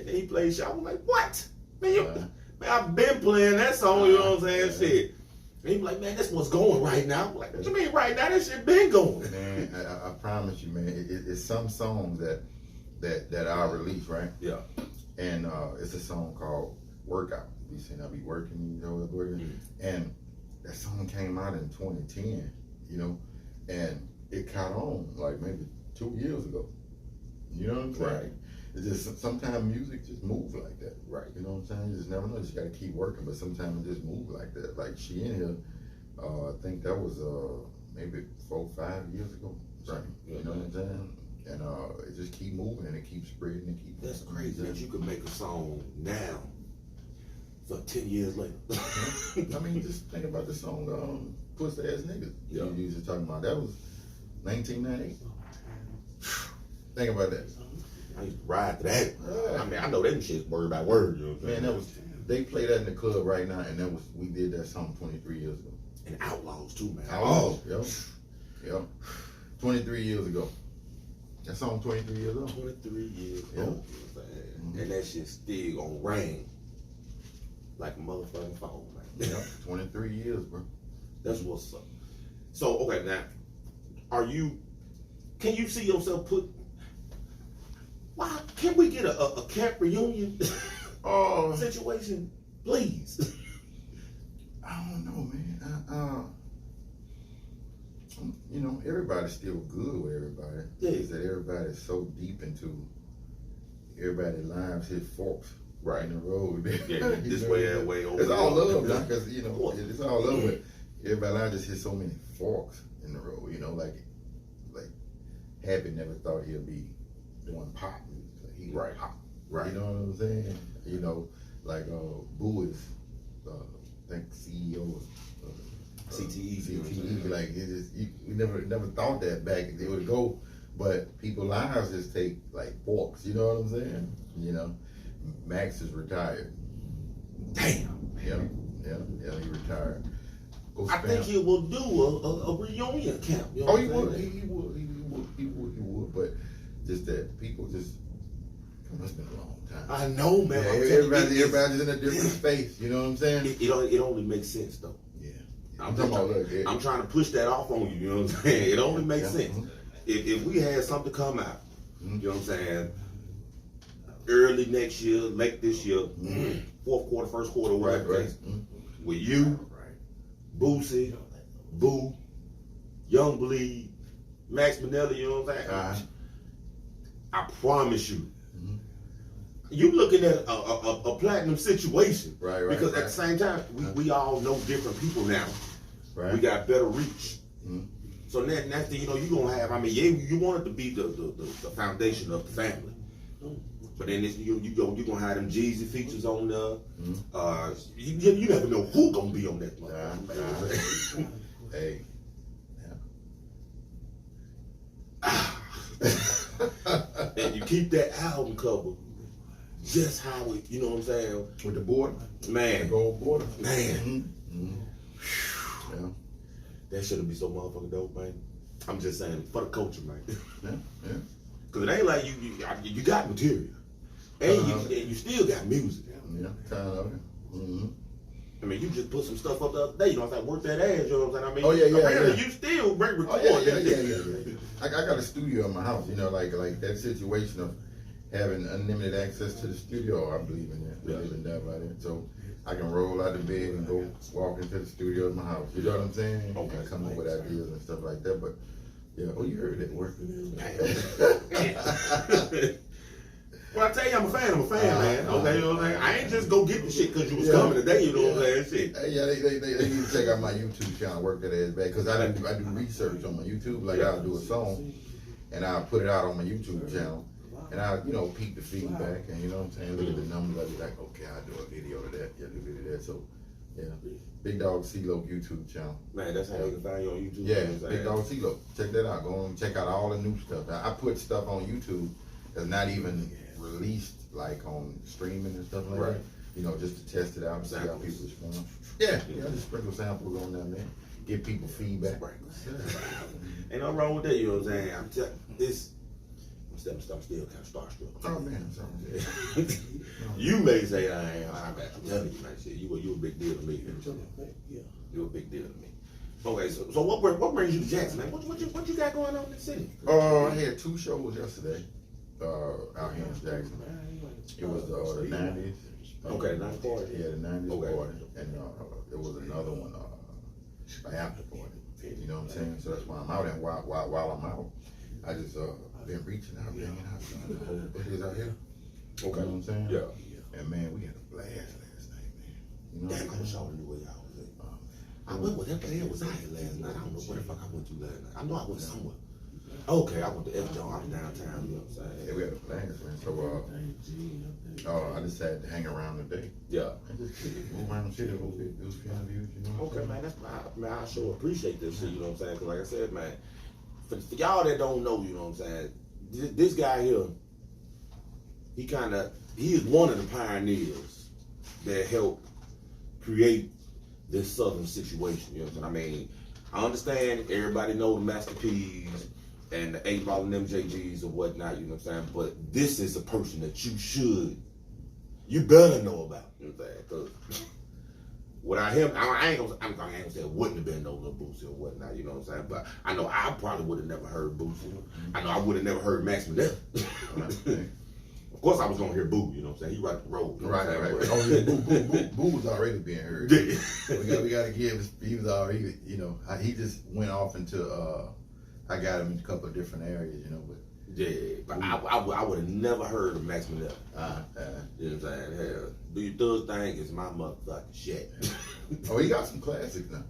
shit. I was like, what? Man, I've been playing that song, you know what I'm saying? Shit. And he was like, man, that's what's going right now. I'm like, what you mean right now? That shit been going. Man, I promise you, man, it's some songs that I release, right? Yeah. And it's a song called Workout. You saying I be working, you know, working. And that song came out in 2010, you know, and it caught on like maybe 2 years ago. You know what I'm saying? Right. It's just sometimes music just moves like that. Right. You know what I'm saying? You just never know. You just gotta keep working, but sometimes it just moves like that. Like she in here, I think that was maybe 4 or 5 years ago. Right. You know what I'm saying? And it just keep moving and it keeps spreading and keep. That's crazy that you could make a song now for 10 years later. I mean, just think about the song Pussy Ass Niggas. Yeah. You was just talking about. That was 1998. Think about that. I used to ride to that. I mean, I know that shit's word by word. You know what I'm saying? Man, they play that in the club right now, and we did that song 23 years ago. And Outlaws too, man. Outlaws, yep. 23 years ago. That song 23 years old. 23 years old, man. And that shit still gonna ring like a motherfucking phone, man. Yep, 23 years, bro. That's what's up. So, okay, now, can you see yourself why can we get a camp reunion situation, please? I don't know, man. You know, everybody's still good with everybody. Yeah. Is that everybody's so deep into everybody's lives hit forks in the road. Yeah, this way, that way, over. It's all love, now, because you know it's all love. But everybody's life just hit so many forks in the road. You know, like Happy never thought he'd be doing pop music. He pop. Right. You know what I'm saying? You know, like Boo is, I think CEO of CTE. Like we never thought that back they would go, but people's lives just take like forks. You know what I'm saying? You know, Max is retired. Damn. Yeah, he retired. I think he will do a reunion camp. You know he would, but just that people just It's been a long time. I know, man. Yeah, I'm telling you, everybody's in a different space. You know what I'm saying? It only makes sense though. Yeah. I'm trying to push that off on you. You know what I'm saying? It only makes sense. If we had something come out, you know what I'm saying, early next year, late this year, fourth quarter, first quarter, whatever, with you, Boosie, Boo, Young Bleed, Max Manelli, you know what I'm saying? I promise you, you looking at a platinum situation. Right. Because at the same time, we all know different people now. Right. We got better reach. So next thing you know, you're gonna have, I mean, yeah, you want it to be the foundation of the family. But then you're gonna have them Jeezy features on there. You never know who gonna be on that motherfucker. Hey. And you keep that album cover just how it, you know what I'm saying? With the border? Man. The gold border? Man. Yeah. That shouldn't be so motherfucking dope, man. I'm just saying, for the culture, man. Yeah. Cause it ain't like you got material. And you still got music. Yeah, kind of. I mean, you just put some stuff up the other day, you know what I'm saying? Work that ass, you know what I'm saying? I mean, yeah. You still record. Yeah. I got a studio in my house, you know, like that situation of having unlimited access to the studio. I believe in that. I believe in that right there. So I can roll out of bed and go walk into the studio in my house. You know what I'm saying? Okay. And come up with ideas and stuff like that. But yeah, you heard that word. Well, I tell you, I'm a fan, man. Okay, you know what I'm saying? I ain't just go get the shit because you was coming today, you know what I'm saying? Shit. Hey, yeah, they need to check out my YouTube channel, work that ass back, because I do research on my YouTube. Like, I'll do a song, and I'll put it out on my YouTube channel, and I'll, peep the feedback, and you know what I'm saying? Look at the numbers, I'll be like, okay, I'll do a video of that, do a video of that. So, yeah, Bigg Dawg C Loc YouTube channel. Man, that's how you can find you on YouTube. Yeah, Bigg Dawg C Loc. Check that out. Go and check out all the new stuff. I put stuff on YouTube that's not even released like on streaming and stuff like that. You know, just to test it out and see how people respond. Yeah, just sprinkle samples on there, man. Give people feedback. Ain't nothing wrong with that, you know what I'm saying? I'm still kind of starstruck. Oh man, I'm sorry. You may say I am. I'm telling you, man, shit, you a big deal to me. You a big deal to me. Okay, so what brings you to Jackson, man? What you got going on in the city? I had 2 shows yesterday. Out here in Jackson. It was the 90s. Okay, 90s party. Yeah, the 90s party. And there was another one, an after party. You know what I'm saying? So that's why I'm out. And while I'm out, I just been reaching out, hanging out, trying to hold buddies out here. Okay. You know what I'm saying? Yeah. And man, we had a blast last night, man. You know what I'm saying? I wish I knew where y'all was at. I went whatever the hell was out here last night. I don't know where the fuck I went to last night. I know I went somewhere. Okay, I went to F. John. I'm downtown, you know what I'm saying? Yeah, we had a blast, man. So I decided to hang around today. Yeah. And just move around the city a little bit, do some interviews, you know. Okay, man, I sure appreciate this shit, you know what I'm saying? Because like I said, man, for y'all that don't know, you know what I'm saying, this guy here, he is one of the pioneers that helped create this Southern situation, you know what I'm saying? I mean, I understand everybody know the Master P's and the 8 Ball and MJGs or whatnot, you know what I'm saying? But this is a person that you better know about, you know what I'm saying? Because without him, I ain't gonna say it wouldn't have been no little Boosie or whatnot, you know what I'm saying? But I know I probably would have never heard Boosie. I know I would have never heard Max Manelli. Of course, I was gonna hear Boo, you know what I'm saying? He right the road. You know Right. Oh yeah, Boo was already being heard. we gotta give. He was already, you know, he just went off into. I got him in a couple of different areas, you know, but. Yeah, but I would have never heard of Max Manelli. You know what I'm saying? Hell, Do Your Thug Thing is my motherfucking shit. Oh, he got some classics now.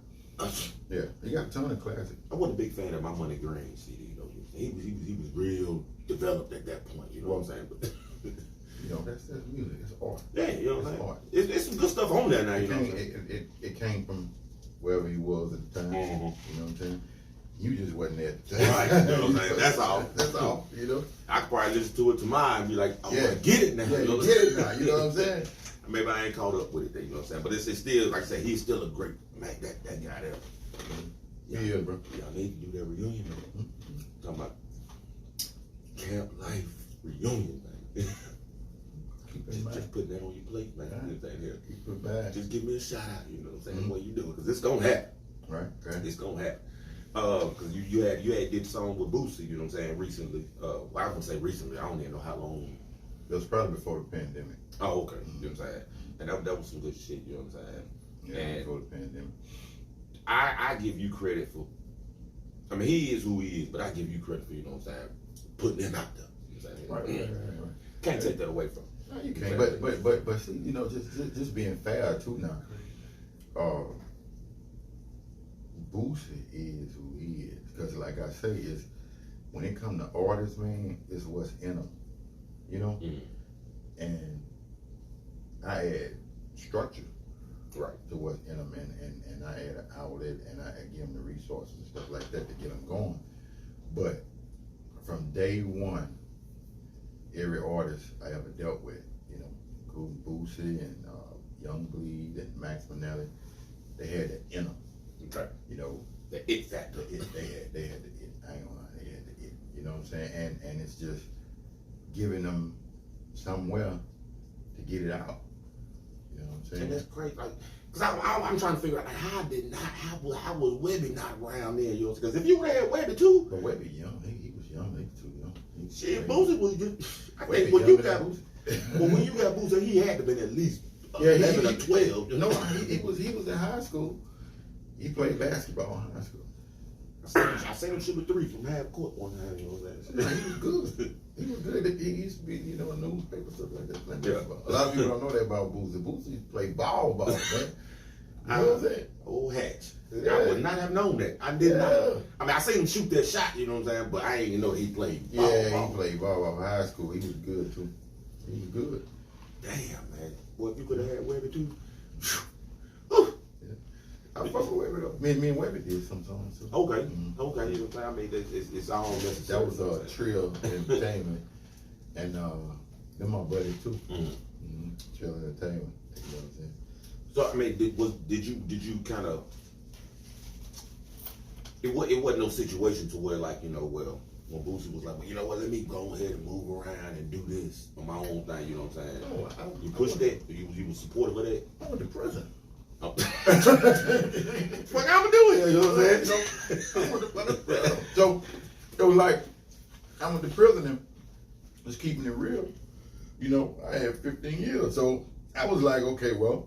Yeah, he got a ton of classics. I wasn't a big fan of My Money Green CD, though. He was real developed at that point, you know what I'm saying? But you know, that's music. It's art. Yeah, you know what I'm saying? Art. It's some good stuff on there now, you know what I'm saying? It came from wherever he was at the time. You know what I'm saying? You just wasn't there. Right, you know what I'm saying? That's all. That's all, you know? I could probably listen to it tomorrow and be like, I want to get it now. Yeah, you you get it now, you know what I'm saying? Maybe I ain't caught up with it, you know what I'm saying? But it's still, like I said, he's still a great, man, that guy there. Yeah, bro. Y'all need to do that reunion, man. Talking about Camp Life reunion, man. Keep it in mind. Just putting that on your plate, man. Here. Keep it back. Just give me a shout out, you know what I'm saying? Mm-hmm. What you doing? Because it's gonna happen. Right. It's gonna happen. Because you had did song with Boosie, you know what I'm saying, recently. Well, I wouldn't say recently. I don't even know how long. It was probably before the pandemic. Oh, okay. You know what I'm saying? And that was some good shit. You know what I'm saying? Yeah, And before the pandemic. I give you credit for. I mean, he is who he is, but I give you credit for, you know what I'm saying, putting him out there. You know what I'm saying? Right. Can't take that away from him. No, you can't. But see, you know, just being fair too now. Boosie is who he is, because like I say, is when it comes to artists, man, it's what's in them, you know. And I add structure Right. to what's in them, and I add an outlet, and I give them the resources and stuff like that to get them going. But from day one, every artist I ever dealt with, you know, including Boosie and Young Bleed and Max Minnelli, they had the in them. Okay. You know, The it factor. they had the it. I ain't gonna lie, they had the it. You know what I'm saying? And it's just giving them somewhere to get it out. You know what I'm saying? And that's crazy. Like, cause I'm trying to figure out like how was Webby not around there? You know, because if you had Webby too, But Webby young, he was young, he was too young. shit, Boosie was just. I Webby think when you younger got than Boosie. well, when you got Boosie, he had to been at least 11 or 12. No, he was in high school. He played basketball in high school. I seen him shoot a 3 from half court one time. You know what I'm He saying? was good. He was good. He used to be, you know, in newspaper stuff like that. Playing Yeah. basketball. A lot of people don't know that about Boosie. Boosie played ball, man. You know what I'm saying? Old Hatch. Yeah. I would not have known that. I did not. Yeah. I mean, I seen him shoot that shot. You know what I'm saying? But I ain't even know he played. Yeah, he played ball in high school. He was good too. He was good. Damn, man. Boy, if you could have had Webby too. I fuck with Webby though. Me and Webby did sometimes too. Okay. Mhm. Okay. You know what I'm saying? I mean, it's all necessary. That was Trill Entertainment, and them my buddies too. Mhm. Trill Entertainment. You know what I'm saying? So I mean, did you kind of? It wasn't no situation to where like, you know, well, when Boosie was like, well, you know what, let me go ahead and move around and do this on my own thing. You know what I'm saying? No, You pushed that. You was supportive of that. I went to prison. Oh. What I'm doing? You know what I'm saying? So it was like I went to prison and just keeping it real. You know, I had 15 years, so I was like, okay, well,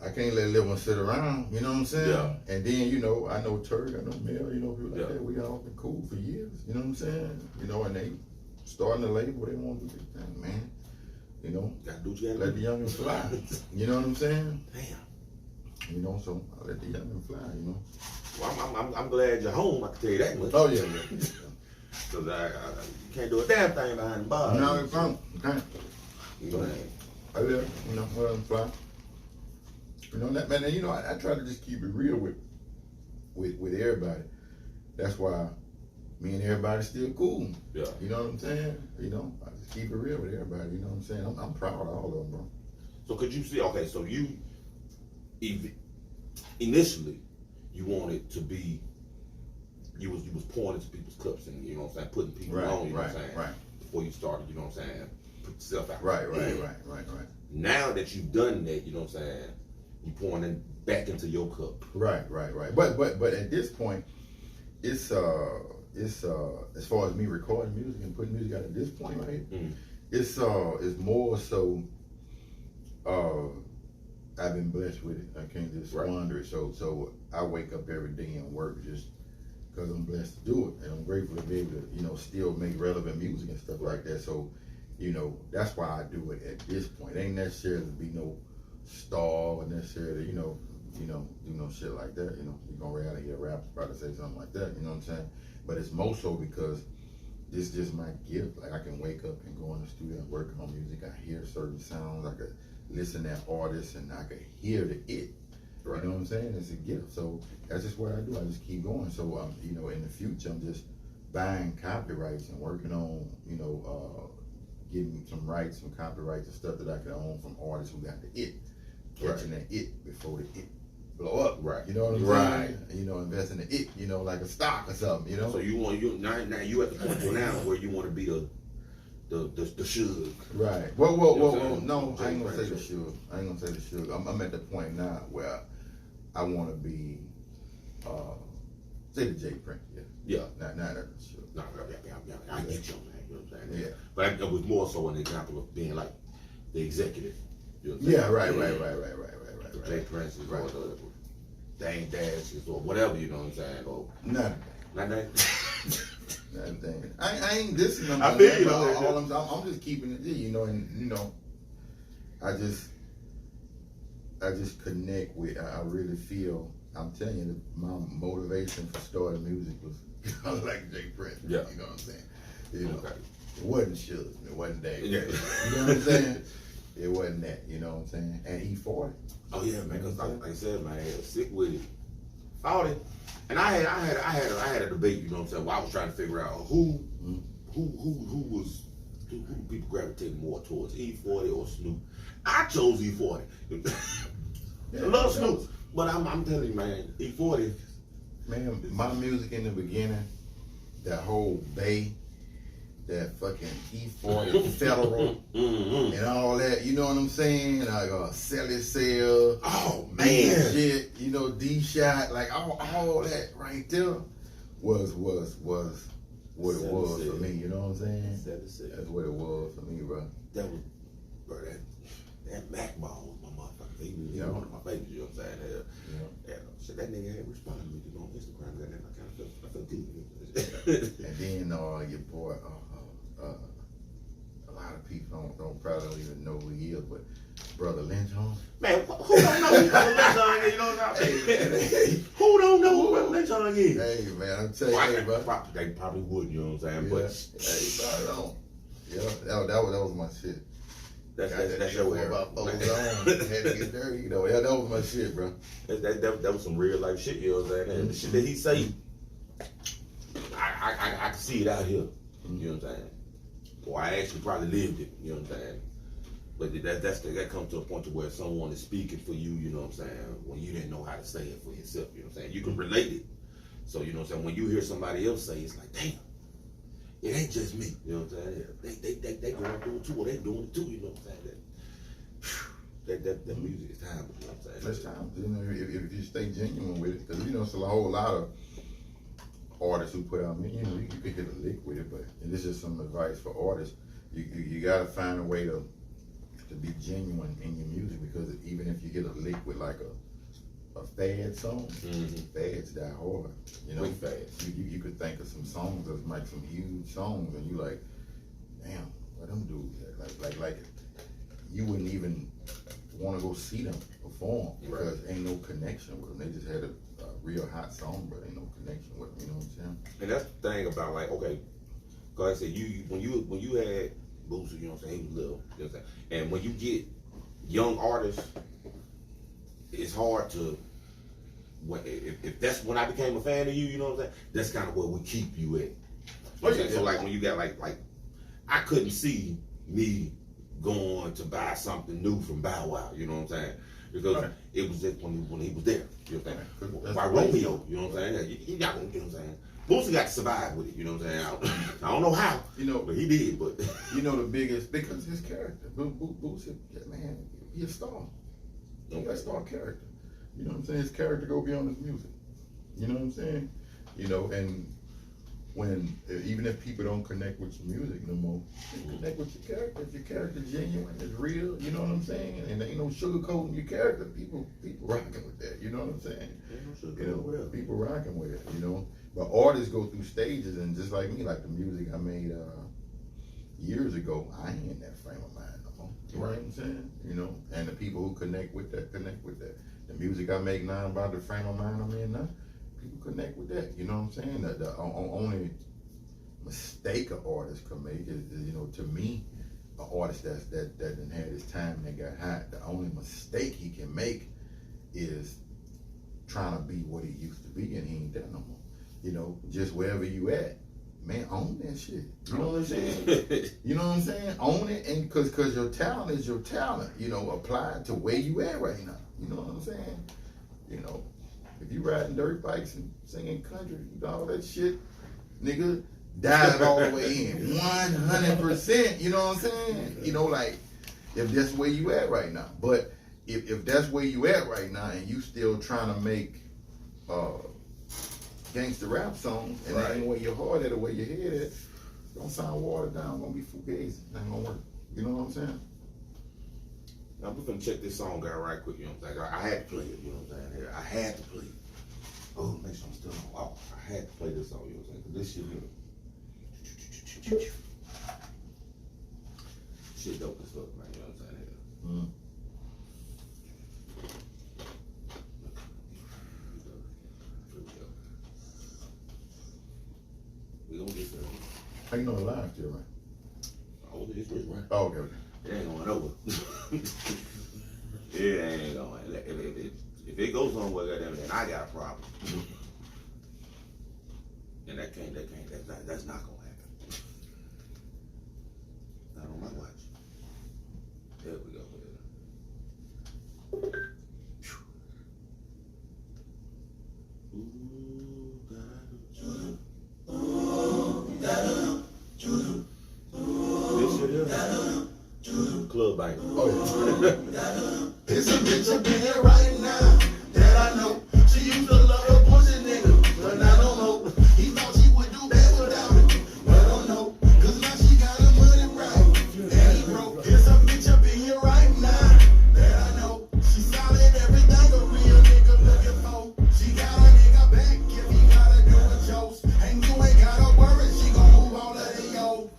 I can't let little one sit around. You know what I'm saying? Yeah. And then, you know, I know Turk, I know Mel, you know, people like Yeah. that. We all been cool for years. You know what I'm saying? You know, and they starting the label, they want to do their thing, man. You know, Gotta do what you gotta let do. the youngin' fly. You know what I'm saying? Damn. You know, so I let the youngin' fly. You know. Well, I'm glad you're home. I can tell you that much. Oh yeah. Cause you can't do a damn thing behind the bar. No, it's fun. Okay. Man. I let, you know, let them fly. You know that man. And, you know, I try to just keep it real with everybody. That's why me and everybody still cool. Yeah. You know what I'm saying? You know, I just keep it real with everybody. You know what I'm saying? I'm proud of all of them, bro. So could you see? Okay, so you initially you wanted to be. You was pouring into people's cups and, you know what I'm saying, putting people on. You know what I'm saying? Right. Before you started, you know what I'm saying, put yourself out. Right. Now that you've done that, you know what I'm saying, you pouring it back into your cup. Right. But at this point, it's as far as me recording music and putting music out at this point right here, it's more so I've been blessed with it. I can't just squander it. So I wake up every day and work just because I'm blessed to do it, and I'm grateful to be able to, you know, still make relevant music and stuff like that. So, you know, that's why I do it at this point. It ain't necessarily to be no star or necessarily, you know, do no shit like that. You know, you're gonna rap and hear rappers probably say something like that. You know what I'm saying? But it's more so because this just my gift. Like I can wake up and go in the studio and work on music. I hear certain sounds. I could listen at artists and I could hear the it. Right. You know what I'm saying? It's a gift. So that's just what I do. I just keep going. So you know, in the future, I'm just buying copyrights and working on, you know, getting some rights, some copyrights and stuff that I can own from artists who got the it, catching that it before the it blow up. Right. You know what I'm Right. saying? And, you know, invest in the it, you know, like a stock or something, you know? So now you at the point now where you want to be the the Suge. Right. Whoa. No, I ain't gonna say the Suge. I'm at the point now where I want to be, say the J Prince. Yeah. Not the Suge. No, I get you, man. You know what I'm saying? Yeah. But it was more so an example of being like the executive. You know what I'm Yeah. saying? Right. Jay Prince or the Dang Dashes or whatever, you know what I'm saying? Or Not that. thing. I ain't dissing them. I feel you, all I'm just keeping it, you know, and you know, I just connect with. I really feel. I'm telling you, my motivation for starting music was like Jay Prince. Yeah. You know what I'm saying? You know, Okay. it wasn't Suge. It wasn't that. Yeah. You know what I'm saying? It wasn't that. You know what I'm saying? And E40. Oh yeah, man. Cause like I said, man, I was sick with it. Fought it, and I had a debate. You know what I'm saying? Where I was trying to figure out who do people gravitate more towards, E40 or Snoop. I chose E40. I love Snoop, but I'm telling you, man, E40. Man, my music in the beginning, that whole Bay, that fucking E40 Federal, and all that, you know what I'm saying? Like Sally Cell, Oh man, shit, you know, D-Shot, like all that right there was what it was for me, you know what I'm saying? That's what it was for me, bro. That was, bro, that Mac ball was my motherfucker. He was one of my favorites, you know what I'm saying? Shit, that nigga had responded to me on Instagram, and I kind of felt good. And then your boy, a lot of people probably don't even know who he is, but Brother Lynch Home. Man, who don't know who Brother Lynch Home is? You know what I'm saying? Who don't know who Brother Lynch Home is? Hey man, I'm telling you, bro. They probably would, you know what I'm saying? Yeah. But Hey, probably don't. Yeah, that was my shit. that's your era. About had to get dirty, you know. Yeah, that was my shit, bro. That was some real life shit, you know what I'm saying? And the shit that he say, I can see it out here. You know what I'm saying? Or I actually probably lived it, you know what I'm saying? But that comes to a point to where someone is speaking for you, you know what I'm saying, when you didn't know how to say it for yourself, you know what I'm saying? You can relate it. So, you know what I'm saying, when you hear somebody else say, it's like, damn, it ain't just me, you know what I'm saying? They going through it too, or they doing it too, you know what I'm saying? That music is time, you know what I'm saying? That's time. You know, if you stay genuine with it, because you know it's a whole lot of artists who put out, you know, you could hit a lick with it, but and this is some advice for artists. You gotta find a way to be genuine in your music, because even if you get a lick with like a fad song, fads die hard. You know, you could think of some songs that's like some huge songs, and you like, damn, what them dudes like you wouldn't even want to go see them perform because ain't no connection with them. They just had a real hot song, but ain't no connection with them. You know what I'm saying? And that's the thing about, like, okay, cause I said when you had Boosie, you know what I'm saying, he was little, you know what I'm saying, and when you get young artists, it's hard to. If that's when I became a fan of you, you know what I'm saying, that's kind of where we keep you at. So like when you got like I couldn't see me going to buy something new from Bow Wow, you know what I'm saying? Because it was just when he was there, you know what I'm saying? By Romeo, you know what I'm saying? You got, you know what I'm saying? Boosie got to survive with it, you know what I'm saying? I don't know how, you know, but he did. But you know the biggest, because his character, Boosie, man, he's a star. He's a star character. You know what I'm saying? His character go beyond his music. You know what I'm saying? You know, and when even if people don't connect with your music no more, they connect with your character. If your character genuine, is real, you know what I'm saying? And there ain't no sugarcoating your character. People rocking with that. You know what I'm saying? You know, people rocking with it. You know, but artists go through stages, and just like me, like the music I made years ago, I ain't in that frame of mind no more. You know what I'm saying? You know, and the people who connect with that. The music I make now about the frame of mind I'm in now, people connect with that. You know what I'm saying? The only mistake an artist can make is, you know, to me, an artist that done had his time and they got hot, the only mistake he can make is trying to be what he used to be, and he ain't that no more. You know, just wherever you at, man, own that shit. You know what I'm saying? You know what I'm saying? Own it, and cause your talent is your talent. You know, apply it to where you at right now. You know what I'm saying? You know, if you riding dirt bikes and singing country and all that shit, nigga, dive all the way in, 100%. You know what I'm saying? You know, like if that's where you at right now. But if that's where you at right now, and you still trying to make gangster rap songs, and that ain't where your heart at or where your head at, don't sound watered down. Gonna be fugazi. Not gonna work. You know what I'm saying? Now we're gonna check this song out right quick. You know what I'm saying? I had to play it. You know what I'm saying? I had to play it. Oh, make sure I'm still on. Oh, I had to play this song. You know what I'm saying? 'Cause this shit here. Shit dope as fuck, man. You know what I'm saying? We gonna get there. How you know the live still right? Oh, it's right. Oh, okay. It ain't going over. It ain't going. If it goes somewhere, goddamn, then I got a problem. And that's not gonna happen. Not on my watch. There we go. This shit here. Club bang. Oh yeah. It's a bitch up in here right now that I know. She used to love a pussy nigga, but I don't know. He thought she would do bad without it, but I don't know. Cause now she got her money right, and he broke. It's a bitch up in here right now that I know. She solid, everything a real nigga looking for. She got a nigga back if he gotta do a toast. And you ain't gotta worry, she gon' move all of the yo.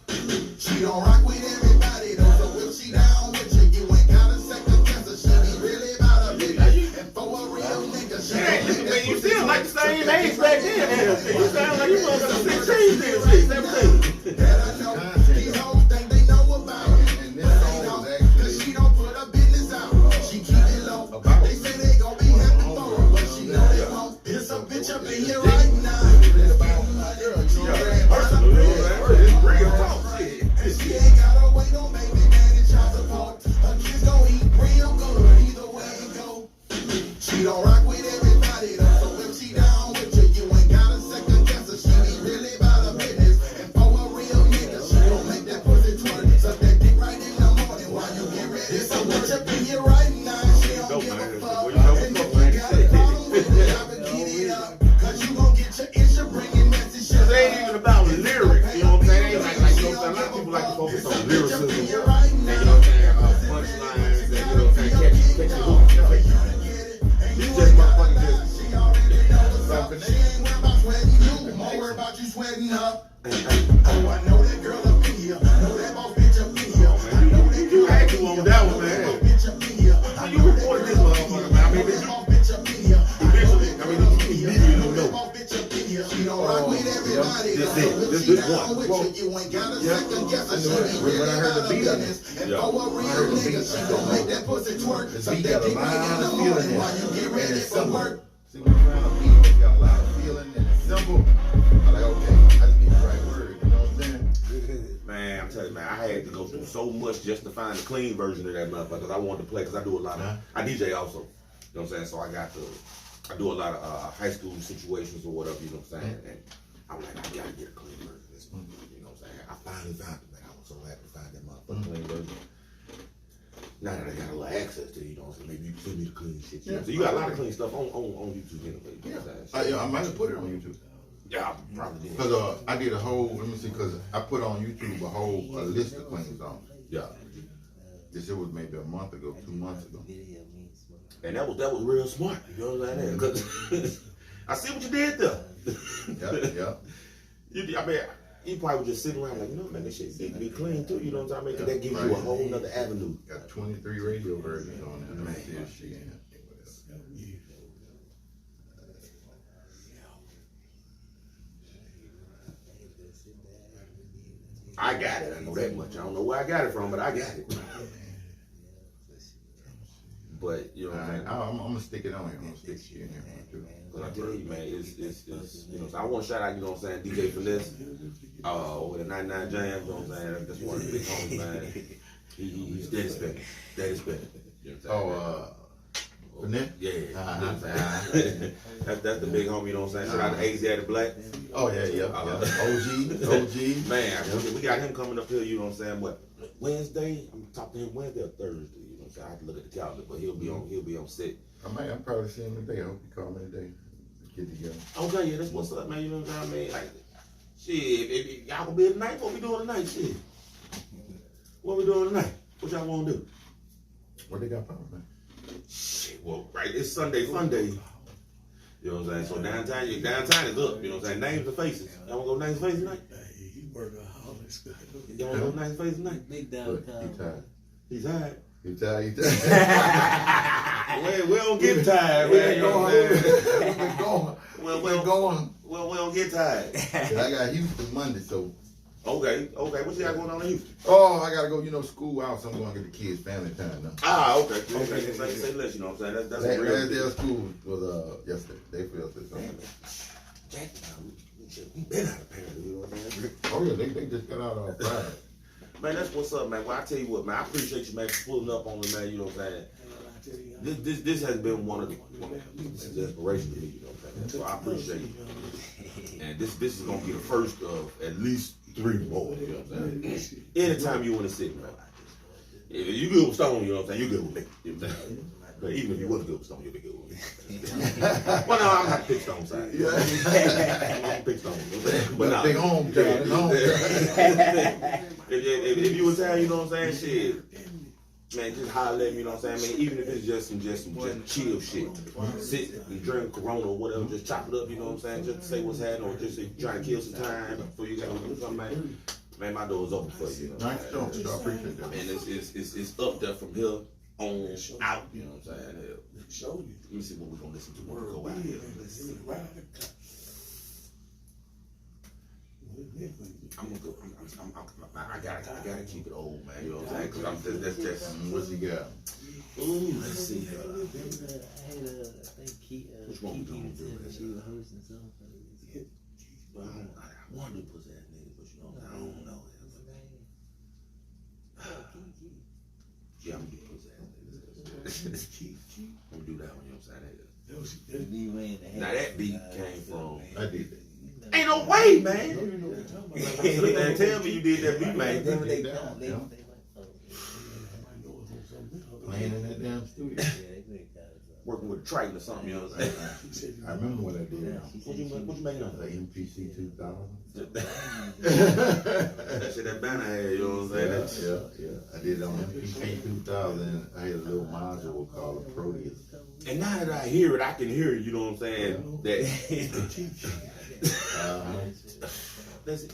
She don't rock with everybody though, so if she down with you, you ain't gotta second guess her. She be really about her business. And for a real nigga, she gon' make that You pussy still like the twerk. same age back then. You sound like you was 16, 17. That I know. These hoes think they know about it, And but this they song don't. was Cause actually she don't put her business out. She keep it low. About. They say they gon' be happy for her, but she know they won't. It's a bitch up in here right now. Let's get money. She ran by the It's real talk. and she ain't gotta wait on baby daddy child support. Her kids gon' eat real good either way it go. She don't rock with everybody though, so if she down with you, you ain't gotta second guess her. She be really about her business, and for a real nigga, she gon' make that pussy twerk. Suck that dick right in the morning while you get ready. It's a bitch up in here right now, she don't give a fuck. And if you got a problem with it, I can get it up. Cause you gon' get your issue bringing messy shit. It ain't even about lyrics, you know what I'm saying? It ain't like you know what I'm saying? A lot of people like to focus on lyricism. And you know what I'm saying? Punchlines and you know what I'm saying? Catchy hooks. It's just motherfucking just. She ain't worried about sweating you, more worried about you sweating her. Oh, I know that girl up in here. Know that boss bitch up in here. I know that You girl had up to in on here. that one, Know that man. boss bitch up in here. I You know that reported this girl up in motherfucker, here. man. I Know mean, that boss bitch up in here. Eventually, I mean, you immediately Know that know. boss bitch up in here. She don't rock with everybody. This So it. if This she is down one. with you, you ain't gotta second guess her. I She knew it. be When really I heard the about her beat of it. business. And Yeah. for a I real heard the nigga, beat. she gon' make that pussy twerk. The Suck beat that got a dick right in lot the of morning feeling in while you it. get And ready it's for simple. work. See, when you're trying to beat, it's got a lot of feeling and it's simple. I'm like, okay, I just need the right word. You know what I'm saying? Man, I'm telling you, man, I had to go through so much just to find the clean version of that motherfucker. Cause I wanted to play, cause I do a lot of, I DJ also. You know what I'm saying? So I do a lot of high school situations or whatever. You know what I'm saying? And I'm like, I gotta get a clean version of this. You know what I'm saying? I finally found it, man. I was so happy to find that motherfucking clean version. Now that I got a little access to, you know, so maybe you can send me the clean shit. You know? So you got a lot of clean stuff on YouTube anyway. You know what I'm saying? I might have put it on YouTube. Yeah, I probably did. Because I did a whole, let me see, because I put on YouTube a list of clean songs. Yeah. This it was maybe a month ago, 2 months ago. And that was real smart. You know what I'm saying? Cause I see what you did there. Yeah. I mean, you probably was just sitting around like, you know, man, this shit need to be clean too. You know what I'm saying? That gives you a whole nother avenue. Got 23 radio versions on it. Man. Shit. I got it. I know that much. I don't know where I got it from, but I got it. But you know what I'm saying? I'm gonna stick it on here. I'm gonna stick shit in here too. But I tell you, man, it's you know. So I want to shout out, you know what I'm saying, DJ Finesse, with a 99 Jams. You know what I'm saying? That's one of the big homies, man. He's steady spinning, steady spinning. You know what I'm saying? Finette? Yeah. Uh-huh. That's the big homie, you know what I'm saying? Shout out to AZ at the Black. Oh, yeah. OG. Man, we got him coming up here, you know what I'm saying? What, Wednesday? I'm talking to him Wednesday or Thursday, you know what I'm saying? I have to look at the calendar, but he'll be on set. I'm probably seeing him today. I hope he call me today. Get together. Okay, yeah, that's what's up, man, you know what I'm saying? Like, shit, if y'all gonna be here tonight, what we doing tonight, shit? What we doing tonight? What y'all wanna do? What they got popping, man? Shit, well, right, it's Sunday fun day. You know what I'm saying? So downtown is up, you know what I'm saying? Names and faces. Y'all wanna go names and faces tonight? Hey, he workaholics. Y'all wanna go names and faces tonight? Bigg Dawg. He tired. He's tired. He tired. We don't get tired, We man. ain't You know what I'm saying? going. We're going. Well, we don't get tired. I got Houston Monday, so. Okay. What you got going on in Houston? Oh, I gotta go, school out, so I'm going to get the kids family time now. Ah, okay. Say less, you know what I'm saying? That's a real Last day of school was yesterday. Day for yesterday. Jack, we been out of parents, you know what I'm saying? Oh yeah, they just got out on Friday. Man, that's what's up, man. Well, I tell you what, man, I appreciate you, man, for pulling up on me, man, you know what I'm saying? This has been one of the inspiration to me, you know what I'm saying? So I appreciate it. And this is gonna be the first of at least 3 more, you know what I'm saying? Anytime you wanna sit, man. If you good with Stone, you know what I'm saying? You good with me. You know what I'm saying? But even if you wasn't good with Stone, you'll be good with me. Well, no, I'm not pick Stone side. I'm not pick Stone. But nah. Big home, John. It's home. If you was there, you know what I'm saying? Shit. Man, just holler at me, you know what I'm saying? I mean, even if it's just some chill shit. Sit and drink Corona or whatever, just chop it up, you know what I'm saying? Just to say what's happening or just to try to kill some time before you gotta do something, man. Man, my door's open for you, you know what I'm Nice saying? job, I appreciate that. Man, it's up there from here on out, you know what I'm saying? Hell, let me see what we're gonna listen to when we go out here. Let's see. I'm gonna go. I gotta keep it old, man. You know what I'm saying? Cause that's just What's he got? Ooh, let's see. I think Which one we gonna do? she was hosting something. Well, I want to do pussy ass niggas, but you know, I don't know. Yeah, I'm gonna do pussy ass niggas. I'm gonna do that one. You know what I'm saying? Now that beat came from. I did that. Ain't no way, man. Man, tell me you did that beat, man. Playing in that damn studio. Working with Triton or something, you know what I'm saying? I remember what I did. What you making on? The MPC 2000. That shit that banner had, you know what I'm saying? Yeah. I did it on MPC 2000. I had a little module called a Proteus. And now that I hear it, I can hear it, you know what I'm saying? That. That's it.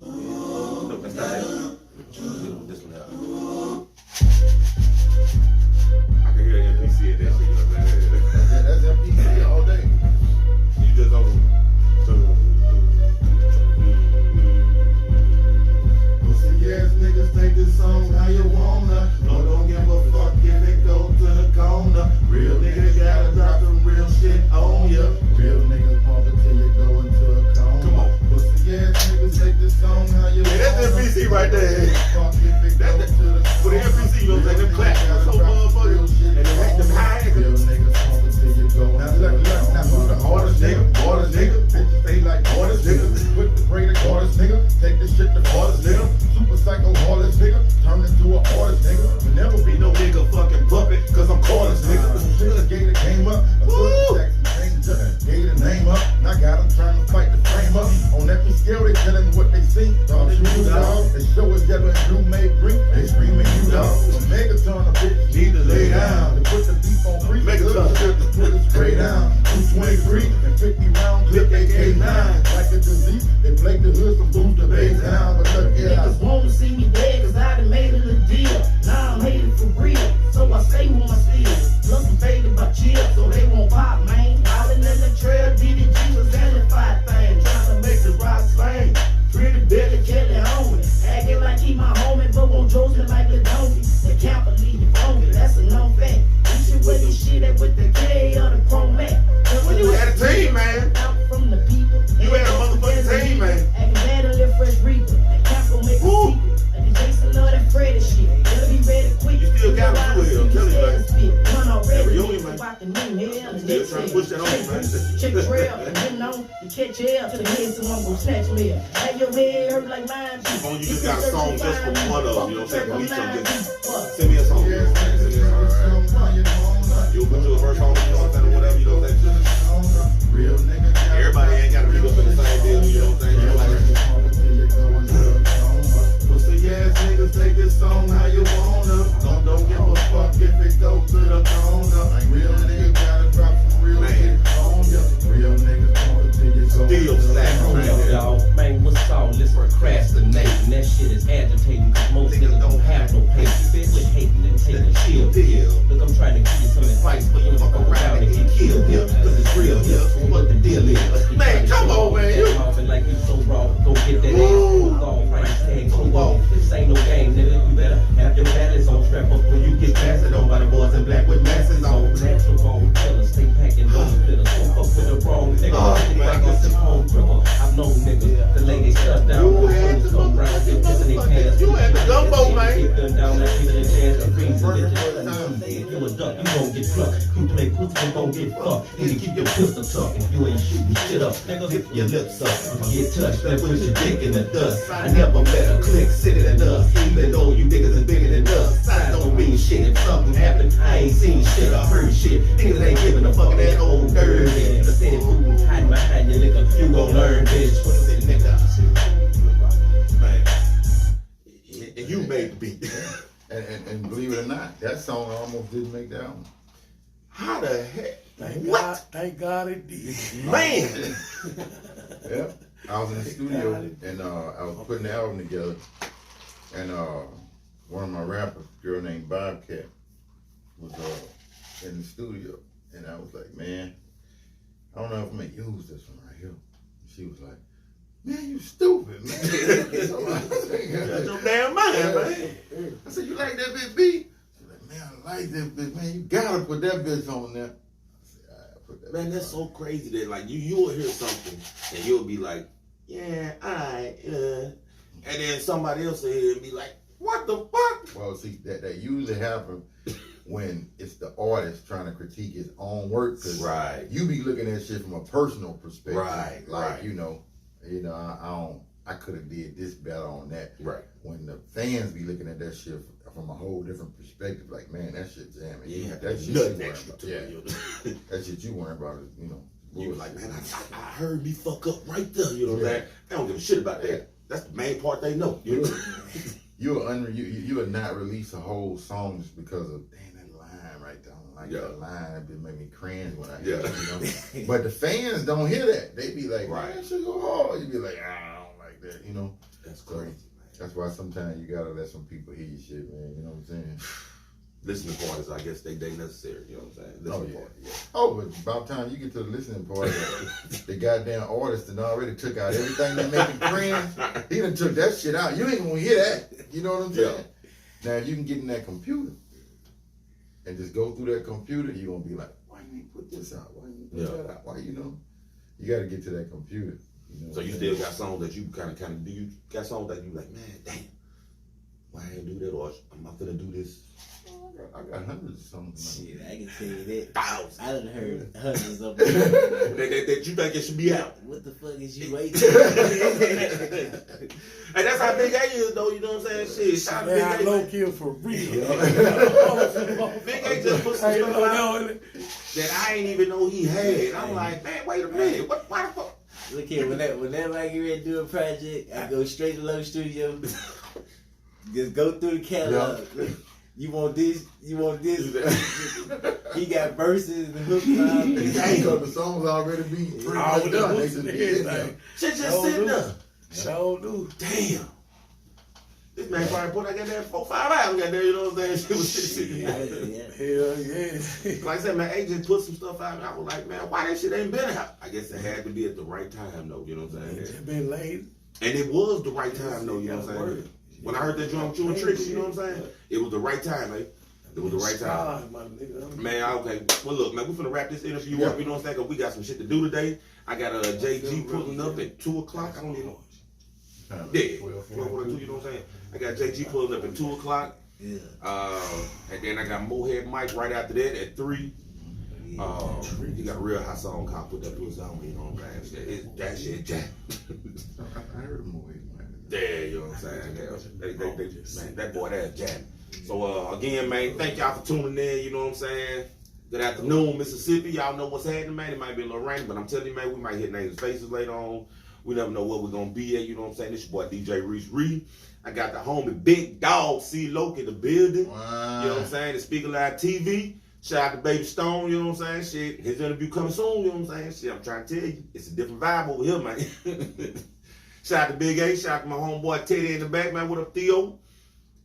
No, that's not it. This one out. I can hear NPC at that shit, you know what I'm saying? That's MPC all day. You just don't. Pussy ass niggas take this song how you wanna. No, don't give a fuck if it go to the corner. Real niggas gotta drop some real shit on ya. Real niggas pump it till you go into a coma. Come on. Pussy ass niggas take this song how you wanna. Hey, that's NPC right there. Fuck if it go to the With the NPC, you know what I'm saying? Them claps are so much. the Still next trying to cell. push that on, man. Check the trail, you know, you catch hell to the head, someone gon' snatch me up. Hey, your head hurt like mine. If only you just got a song just for one of them, you know what I'm saying? Release them, just What? send me a song, you know what I'm saying? Send me a song. You'll put your verse on, you know what I'm saying, or whatever, you know what I'm saying? Real nigga. Everybody ain't gotta be up in the same deal, you know what I'm saying? You know, like, Pussy ass niggas take this song how you wanna. Don't give a fuck if it go to the corner. Real niggas gotta drop some real shit on ya. Real niggas want to till you go. still slapping, man. Dog, man, what's all this procrastinating? That shit is agitating, cause most niggas don't have no patience. Fit with hating and taking chill pills. Look, I'm trying to give you some advice, but you fuck around and get killed here. Cause it's real here, what the deal is. Man, come on, man. You Like you so raw, go get that ass. Go price tag, go off. This ain't no game, nigga. You better have your balance on. Strap up when you get blasted on by the boys in black with masses on. Natural bone killers, stay packing those glitters. Don't fuck with the wrong nigga. Like a sip home cripple. I've known niggas, the ladies shut down. You had to Come round, they pissing their pants. You had the gumbo, man. Keep them down, that people in chance to freeze and bitches. If you a duck, you gon' get plucked. You play pussy, you gon' get fucked. Need to keep your pistol tucked. If you ain't shooting shit up, nigga, zip your lips up. Get touched, then put your dick in the dust. I never met a click city than us. Even though you niggas is bigger than us. Size don't mean shit. If something happened, I ain't seen shit. I heard shit. Niggas ain't giving a fuck of that old dirty. The city moving hiding behind your nigga. You gon' learn, bitch. What is it, nigga? man. And you made the beat. And believe it or not, that song almost didn't make the album. How the heck? Thank God it did. Man. Yeah. I was in the studio and I was putting the album together, and one of my rappers, a girl named Bobcat, was in the studio, and I was like, man, I don't know if I'm gonna use this one right here. She was like, man, you stupid, man. So I said, That's your damn mind, man. I said, you like that bitch beat? She was like, man, I like that bitch, man. You gotta put that bitch on there. I said, all right, I put that Man, bitch that's on. so crazy that like you'll hear something and you'll be like, yeah, alright, and then somebody else will hear it and be like, what the fuck? Well, see, that usually happens when it's the artist trying to critique his own work. Cause Right. you be looking at shit from a personal perspective. Right, Like, right. you know, I could have did this better on that. Right. When the fans be looking at that shit from a whole different perspective, like, man, that shit jamming. Yeah, that shit nothing you extra worrying to about. it. Yeah. That shit you worrying about is, you know. You were bullshit. like, man, I heard me fuck up right there. You know what I'm Yeah. saying? They don't give a shit about that. That's the main part they know. You know? You would not release a whole song just because of damn that line right there. I don't like Yeah. that line. It been make me cringe when I hear Yeah. it. You know? But the fans don't hear that. They be like, Right. man, that shit go hard. You be like, I don't like that. You know. That's So, crazy, man. that's why sometimes you gotta let some people hear your shit, man. You know what I'm saying? Listening parties, I guess they necessary. You know what I'm saying? Oh Listening yeah, parties. yeah. Oh, but about time you get to the listening part, the goddamn artist and already took out everything that make him cringe. He done took that shit out. You ain't gonna hear that. You know what I'm saying? Now if you can get in that computer and just go through that computer, you gonna be like, why you ain't put this out? Why you ain't put that out? Why you know? You gotta get to that computer. You know So you still got songs that you kind of do. You got songs that you like, man, damn, why I ain't do that, or I'm not gonna do this. I got hundreds of songs. Shit, I can tell you that. Thousands. I done heard hundreds of them. that you think it should be out. What the fuck is you waiting? And that's how Big A is, though. You know what I'm saying? Shit, shout out to Man, I Big A. low man. kill for real. Big A just put some stuff out that I ain't even know he had. I'm like, man, wait a minute. Why the fuck? Look here, whenever I get ready to do a project, I go straight to Low Studio. Just go through the catalog. You want this? You want this? He got verses and hook lines. So the songs already be pretty All much the done. They hooks just and be in there. everything. Shit just sitting there. Sure do. Damn. This man probably put that goddamn 4-5 hours goddamn, you know what I'm saying? Shit was sitting there. Hell yeah. Like I said, man, A just put some stuff out, and I was like, man, why that shit ain't been out? I guess it had to be at the right time, though, you know what I'm saying? It's been late. And it was the right time, though, you know what I'm saying? When I heard that drum with you and Tricks, you know what I'm saying? It was the right time, man. It was the right time. My nigga. Man, okay. Well, look, man, we finna wrap this interview up, you know what I'm saying? 'Cause we got some shit to do today. I got JG pulling up at 2 o'clock. I don't even know. Yeah, 12:42, you know what I'm saying? I got JG pulling up at 2 o'clock. Yeah. And then I got Mohead Mike right after that at 3. You got a real hot song called Put That Pussy On Me, you know what I'm saying? That shit jack. I heard him away, man. Yeah, you know what I'm saying? Man, that boy, that's jack. So, again, man, thank y'all for tuning in, you know what I'm saying? Good afternoon, Mississippi. Y'all know what's happening, man. It might be a little rainy, but I'm telling you, man, we might hit niggas' faces later on. We never know where we're going to be at, you know what I'm saying? This your boy, DJ Reese Reed. I got the homie Bigg Dawg C Loc in the building. Wow. You know what I'm saying? The Speaker Live TV. Shout out to Baby Stone, you know what I'm saying? Shit, his interview coming soon, you know what I'm saying? Shit, I'm trying to tell you, it's a different vibe over here, man. Shout out to Big A, shout out to my homeboy Teddy in the back, man. What up, Theo?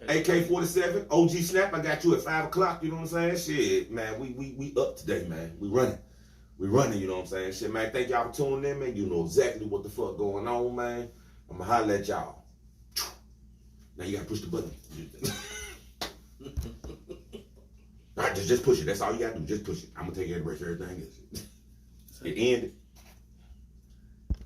AK-47, OG Snap, I got you at 5 o'clock, you know what I'm saying? Shit, man, we up today, man. We running, you know what I'm saying? Shit, man, thank y'all for tuning in, man. You know exactly what the fuck going on, man. I'm gonna holler at y'all. Now you gotta push the button. All right, just push it. That's all you gotta do. Just push it. I'm gonna take care of the rest of everything else. It ended.